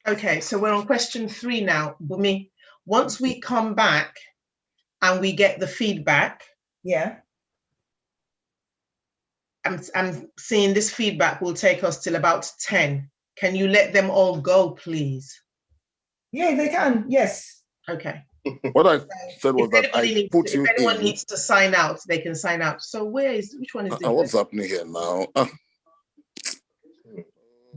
Okay, so we're on question 3 now, Bumi. Once we come back and we get the feedback, yeah, I'm seeing this feedback will take us till about 10. Can you let them all go, please? Yeah, they can. Yes. Okay. What I said was that I put you in. If anyone in. needs to sign out, they can sign out. So which one is this? What's happening here now?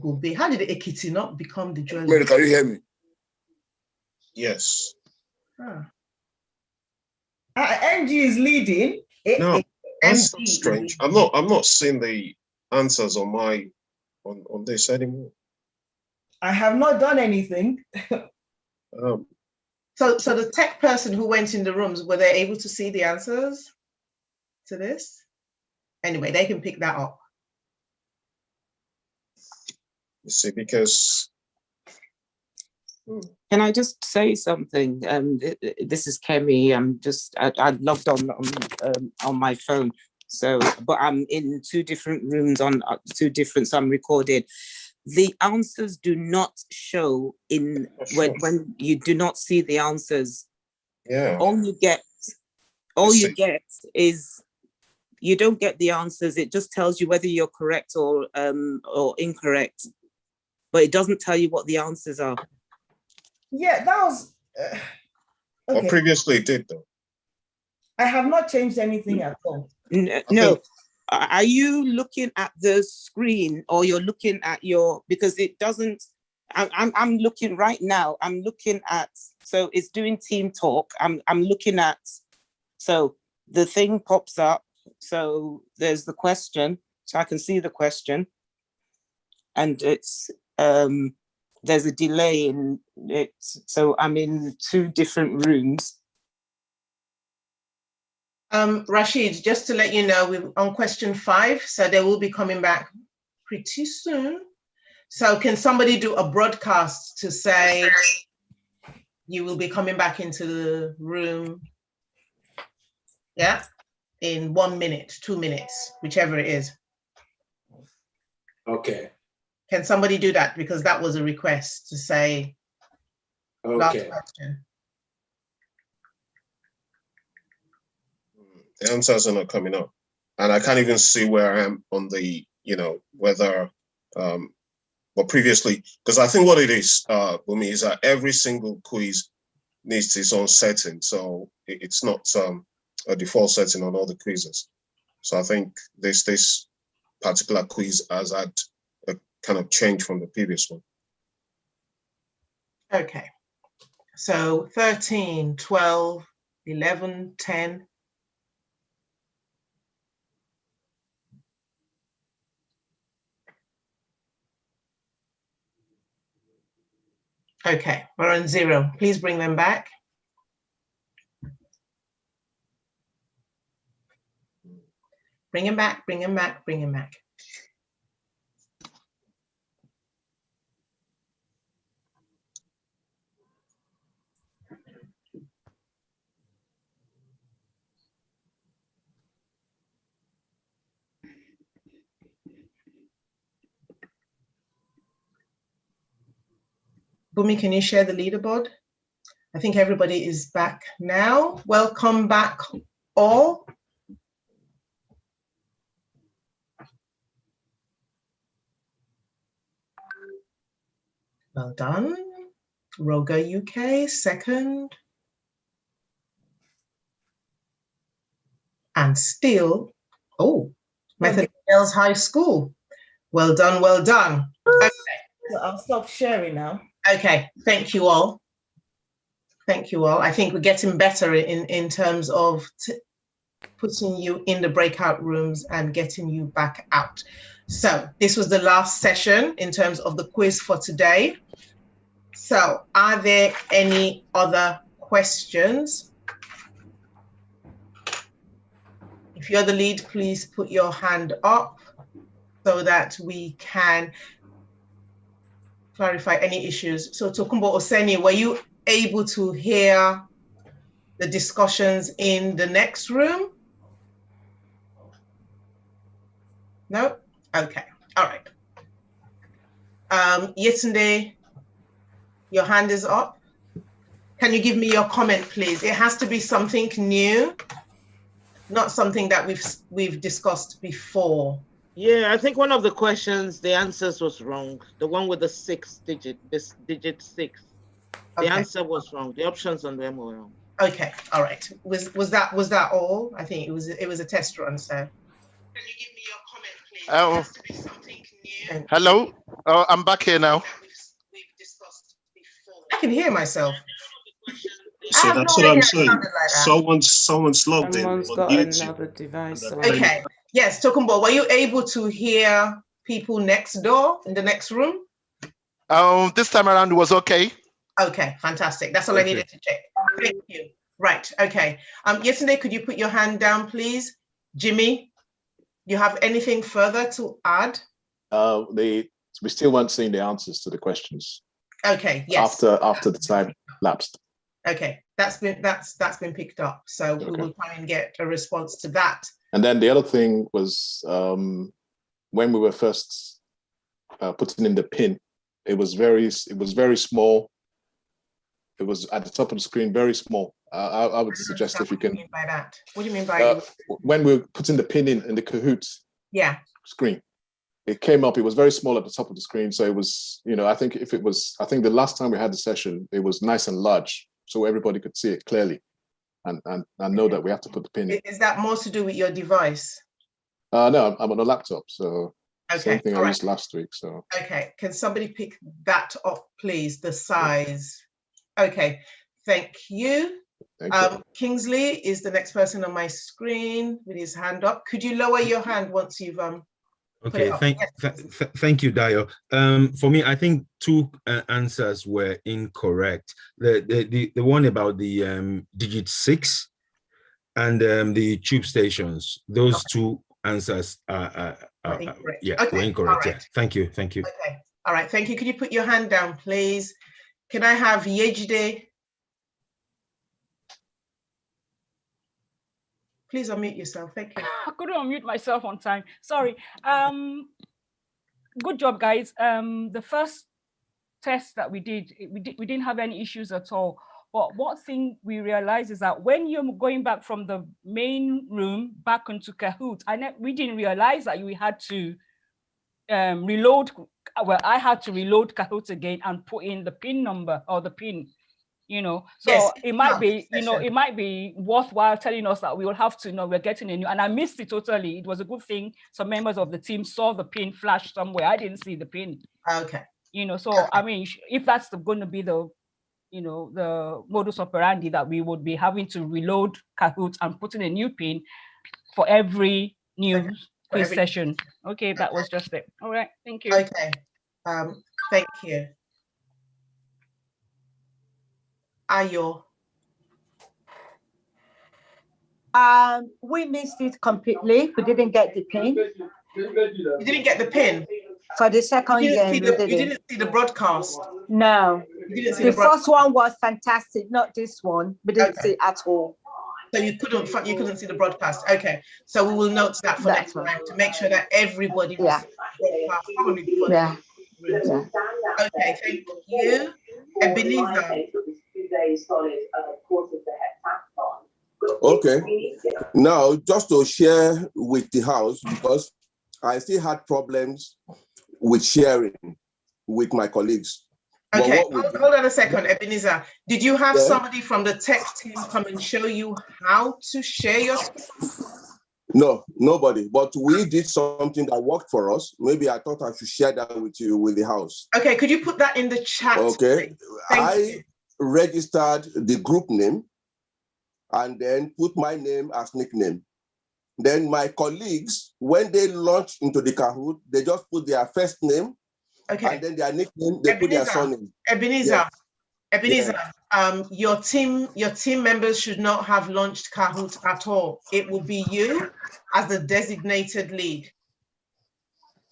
Gobe, how did the Ekiti not become the jewel? Mary, can you hear me? Yes. NG is leading. No, that's strange. I'm not seeing the answers on my on this anymore. I have not done anything. So the tech person who went in the rooms, were they able to see the answers to this? Anyway, they can pick that up. You see, because Can I just say something? This is Kemi. I logged on my phone. So, but I'm in 2 different rooms on 2 different. So I'm recorded. The answers do not show in when you do not see the answers. Yeah. All you get is you don't get the answers. It just tells you whether you're correct or incorrect, but it doesn't tell you what the answers are. Yeah, that was. Well, previously it did though. I have not changed anything at all. No. Are you looking at the screen or you're looking at your, because it doesn't, I'm looking right now, I'm looking at, so it's doing team talk. I'm looking at, so the thing pops up. So there's the question, so I can see the question. And it's, there's a delay in it. So I'm in 2 different rooms. Rashid, just to let you know, we're on question 5, so they will be coming back pretty soon. So can somebody do a broadcast to say you will be coming back into the room, yeah, in 1 minute, 2 minutes, whichever it is. Okay. Can somebody do that? Because that was a request to say, last question. The answers are not coming up. And I can't even see where I am on the, whether, but previously, because I think what it is, Bumi, is that every single quiz needs its own setting. So it's not a default setting on all the quizzes. So I think this particular quiz has had a kind of change from the previous one. Okay. So 13, 12, 11, 10. Okay, we're on 0. Please bring them back. Bring him back, bring him back, bring him back. Bumi, can you share the leaderboard? I think everybody is back now. Welcome back all. Well done. Roga UK, second. And still, Method Girls High School. Well done, well done. Okay. So I'll stop sharing now. Okay, thank you all. Thank you all. I think we're getting better in terms of putting you in the breakout rooms and getting you back out. So this was the last session in terms of the quiz for today. So are there any other questions? If you're the lead, please put your hand up so that we can clarify any issues. So Tokunbo Oseni, were you able to hear the discussions in the next room? No? Okay, all right. Yetunde, your hand is up. Can you give me your comment, please? It has to be something new, not something that we've discussed before. Yeah, I think one of the questions, the answers was wrong. The one with the 6 digit, this digit 6. The answer was wrong. The options on them were wrong. Okay, all right. Was that all? I think it was a test run. So, can you give me your comment, please? It has to be something new. Hello, I'm back here now. We've discussed before. I can hear myself. So that's what I'm saying. Someone's logged in. Someone's got another device. Okay. Yes, Tokunbo, were you able to hear people next door in the next room? This time around it was okay. Okay, fantastic. That's all I needed to check. Thank you. Right, okay. Yesterday, could you put your hand down, please? Jimmy, you have anything further to add? We still weren't seeing the answers to the questions. Okay, yes. After the time lapsed. Okay, that's been picked up. So we will try and get a response to that. And then the other thing was when we were first putting in the pin, it was very small. It was at the top of the screen, very small. I would suggest if you can. What do you mean by that? What do you mean by when we're putting the pin in the Kahoot screen, it came up. It was very small at the top of the screen, so it was, you know, I think the last time we had the session, it was nice and large, so everybody could see it clearly, and know that we have to put the pin in. Is that more to do with your device? No, I'm on a laptop, so okay, same thing I used last week. So okay, can somebody pick that up, please? The size. Okay, thank you. Kingsley is the next person on my screen with his hand up. Could you lower your hand once you've okay, thank you, Dio. For me, I think two answers were incorrect. The one about the digit 6 and the tube stations. Those two answers are incorrect. Were incorrect. Right. Yeah. Thank you. Okay. All right. Thank you. Could you put your hand down, please? Can I have Yejide? Please unmute yourself. Thank you. I couldn't unmute myself on time. Sorry. Good job, guys. The first test that we didn't have any issues at all. But one thing we realized is that when you're going back from the main room back into Kahoot, we didn't realize that we had to reload. Well, I had to reload Kahoot again and put in the PIN number or the PIN. You know, so yes, it might be, you know, it might be worthwhile telling us that we will have to know we're getting a new, and I missed it totally. It was a good thing some members of the team saw the pin flash somewhere. I didn't see the pin. Okay. You know, so I mean, if that's going to be the, you know, the modus operandi, that we would be having to reload Kahoot and put in a new pin for every new quiz session. Okay, that was just it. All right, thank you. Okay, thank you. Ayo. We missed it completely. We didn't get the pin. You didn't get the pin? For the second game, you didn't see the broadcast? No. You didn't see the first one was fantastic, not this one. We didn't see it at all. So you couldn't see the broadcast. Okay. So we will note that for next time to make sure that everybody will see the broadcast. Okay, thank you. Ebenezer. Okay, now just to share with the house, because I still had problems with sharing with my colleagues. Okay, hold on a second, Ebenezer. Did you have somebody from the tech team come and show you how to share your screen? No, nobody, but we did something that worked for us. Maybe I thought I should share that with you, with the house. Okay, could you put that in the chat? Okay, I registered the group name and then put my name as nickname. Then my colleagues, when they launch into the Kahoot, they just put their first name, and then their nickname, they put their surname. Ebenezer, your team members should not have launched Kahoot at all. It will be you as the designated lead.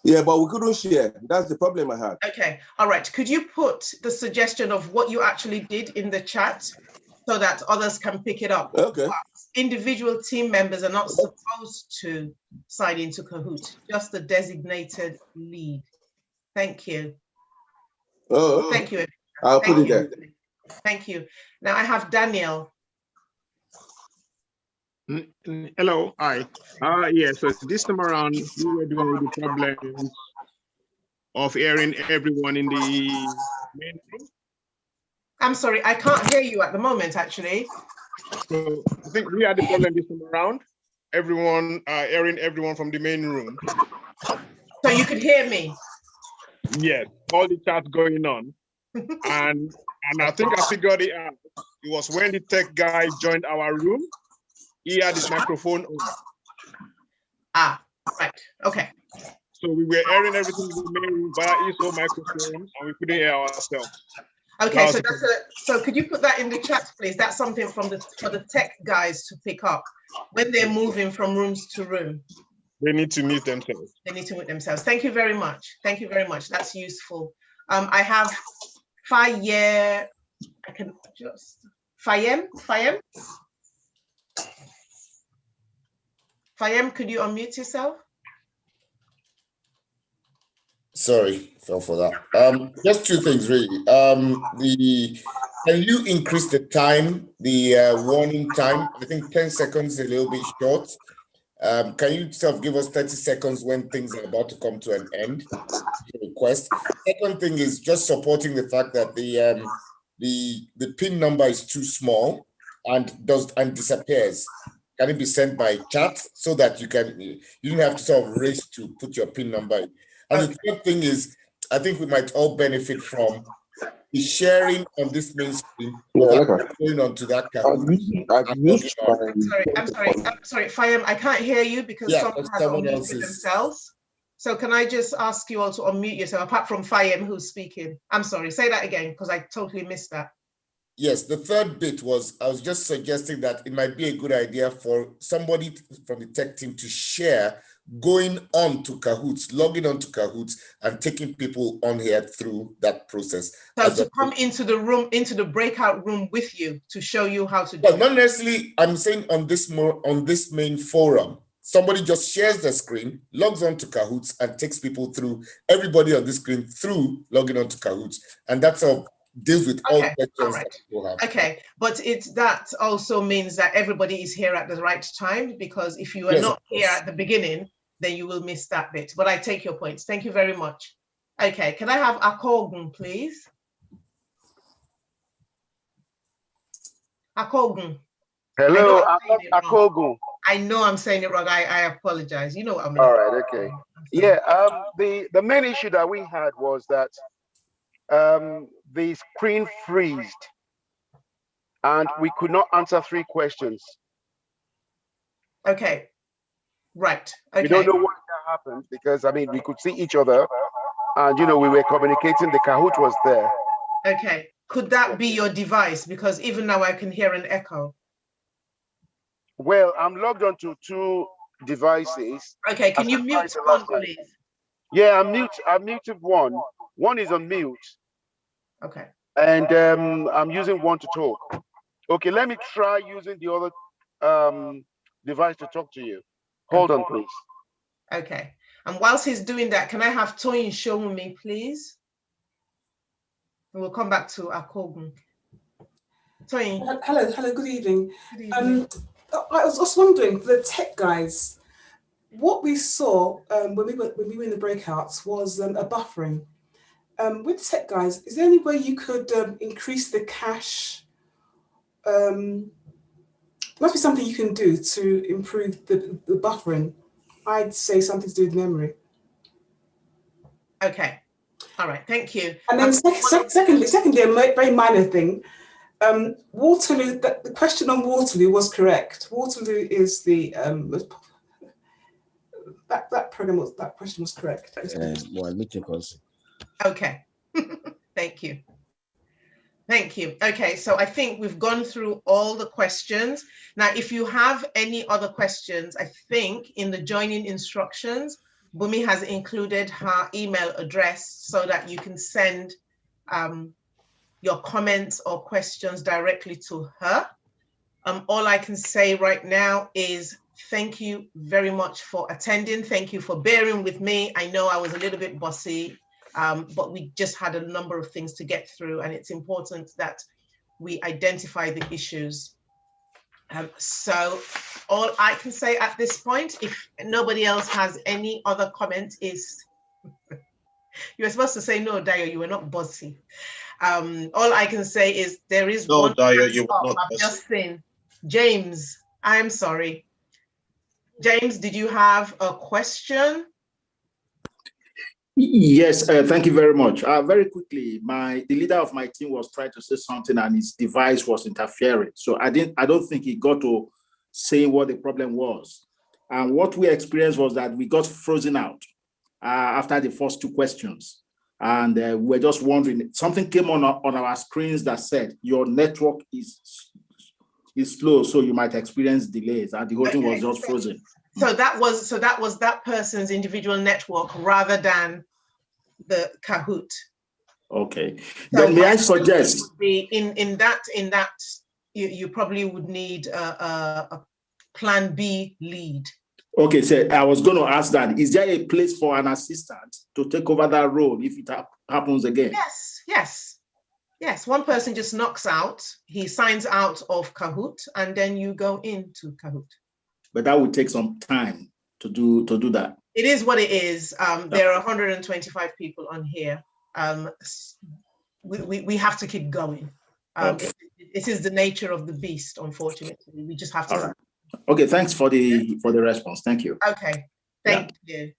Yeah, but we couldn't share. That's the problem I had. Okay, all right. Could you put the suggestion of what you actually did in the chat so that others can pick it up? Okay. Individual team members are not supposed to sign into Kahoot, just the designated lead. Thank you. Oh, thank you. I'll put it there. Thank you. Now I have Daniel. Hello, hi. Yeah, so this time around, we were dealing with the problem of hearing everyone in the main room. I'm sorry, I can't hear you at the moment, actually. So I think we had the problem this time around. Everyone, hearing everyone from the main room. So you could hear me? Yes, all the chats going on. and I think I figured it out. It was when the tech guy joined our room. He had his microphone on. Ah, right. Okay. So we were hearing everything in the main room via his own microphone, and we couldn't hear ourselves. Okay, so so could you put that in the chat, please? That's something for the tech guys to pick up when they're moving from rooms to room. They need to mute themselves. They need to mute themselves. Thank you very much. Thank you very much. That's useful. I have Fayem. I can just Fayem. Fayem, could you unmute yourself? Sorry, fell for that. Just two things really. The Can you increase the time, the warning time? I think 10 seconds is a little bit short. Can you sort of give us 30 seconds when things are about to come to an end? Request. Second thing is just supporting the fact that the PIN number is too small and disappears. Can it be sent by chat so that you don't have to sort of race to put your PIN number in? And the third thing is, I think we might all benefit from the sharing on this main screen. Going on to that I'm sorry, Fayem, I can't hear you because someone has unmuted themselves. So can I just ask you all to unmute yourself, apart from Fayem who's speaking? I'm sorry, say that again because I totally missed that. Yes, the third bit was, I was just suggesting that it might be a good idea for somebody from the tech team to share going on to Kahoots, logging on to Kahoots and taking people on here through that process. So to come into the room, into the breakout room with you to show you how to do it. Well, not necessarily, I'm saying on this main forum, somebody just shares the screen, logs on to Kahoots and takes people through, everybody on the screen through logging on to Kahoots. And that's how deals with all questions that people have. Okay, but that also means that everybody is here at the right time, because if you are not here at the beginning, then you will miss that bit. But I take your points. Thank you very much. Okay, can I have Akogun, please? Akogun. Hello, Akogun. I know I'm saying it wrong. I apologize. You know what I mean. All right, okay. Yeah, the main issue that we had was that the screen freezed and we could not answer 3 questions. Okay, right. Okay. We don't know why that happened because, I mean, we could see each other and, you know, we were communicating, the Kahoot was there. Okay, could that be your device? Because even now I can hear an echo. Well, I'm logged onto 2 devices. Okay, can you mute one, please? Yeah, I muted one. One is on mute. Okay. And I'm using one to talk. Okay, let me try using the other device to talk to you. Hold on, please. Okay. And whilst he's doing that, can I have Toyin show me, please? And we'll come back to Akogun. Toyin. Hello, good evening. Good evening. I was just wondering, for the tech guys, what we saw when we were in the breakouts was a buffering. With tech guys, is there any way you could increase the cache? Must be something you can do to improve the buffering. I'd say something to do with memory. Okay. All right. Thank you. And then secondly, a very minor thing. Waterloo. The question on Waterloo was correct. Waterloo is the that question was correct. Okay. Thank you. Thank you. Okay, so I think we've gone through all the questions. Now, if you have any other questions, I think in the joining instructions, Bumi has included her email address so that you can send your comments or questions directly to her. All I can say right now is thank you very much for attending. Thank you for bearing with me. I know I was a little bit bossy, but we just had a number of things to get through, and it's important that we identify the issues. So all I can say at this point, if nobody else has any other comment, is you were supposed to say no, Dio, you were not bossy. All I can say is there is no, one Dio, you were not I've just seen. James, I'm sorry. James, did you have a question? Yes, thank you very much. Very quickly, the leader of my team was trying to say something and his device was interfering. So I don't think he got to say what the problem was. And what we experienced was that we got frozen out after the first 2 questions. And we're just wondering, something came on our screens that said your network is slow, so you might experience delays, and the whole thing was just frozen. So that was that person's individual network rather than the Kahoot. Okay. So then may I suggest in that you probably would need a plan B lead. Okay, so I was going to ask that. Is there a place for an assistant to take over that role if it happens again? Yes. Yes, one person just knocks out, he signs out of Kahoot, and then you go into Kahoot. But that would take some time to do that. It is what it is. There are 125 people on here. We have to keep going. Okay. It is the nature of the beast, unfortunately. We just have to. All right. Okay, thanks for the response. Thank you. Okay, thank you.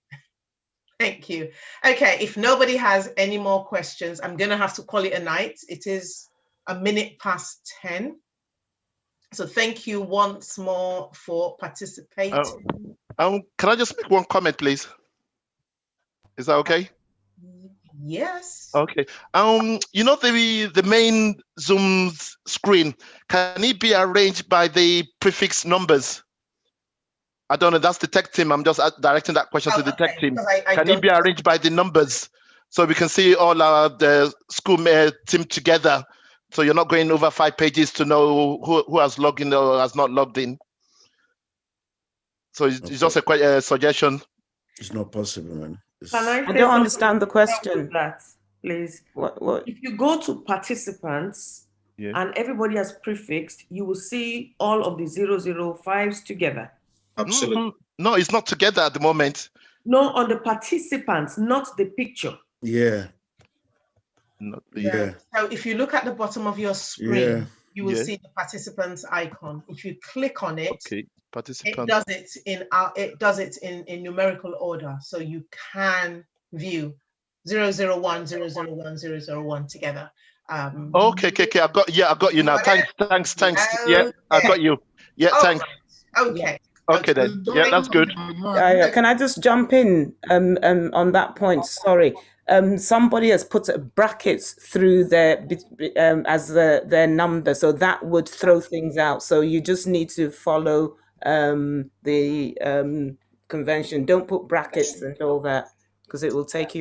Thank you. Okay, if nobody has any more questions, I'm gonna have to call it a night. It is 10:01. So thank you once more for participating. Can I just make one comment, please? Is that okay? Yes. Okay. You know the main Zoom screen, can it be arranged by the prefix numbers? I don't know, that's the tech team. I'm just directing that question to the tech team. Can it be arranged by the numbers so we can see all the school team together? So you're not going over 5 pages to know who has logged in or has not logged in. So it's just a suggestion. It's not possible, man. I don't understand the question. That, please. What? If you go to participants and everybody has prefixed, you will see all of the 005s together. Absolutely. No, it's not together at the moment. No, on the participants, not the picture. Yeah. So if you look at the bottom of your screen, you will see the participants icon. If you click on it, participant. it does it in numerical order, so you can view 001, 001, 001 together. Okay. I got you now. Thanks. Yeah, I got you. Yeah, thanks. Okay. Okay then. Yeah, that's good. Can I just jump in on that point? Sorry. Somebody has put brackets through their as their number, so that would throw things out. So you just need to follow the convention. Don't put brackets and all that, because it will take you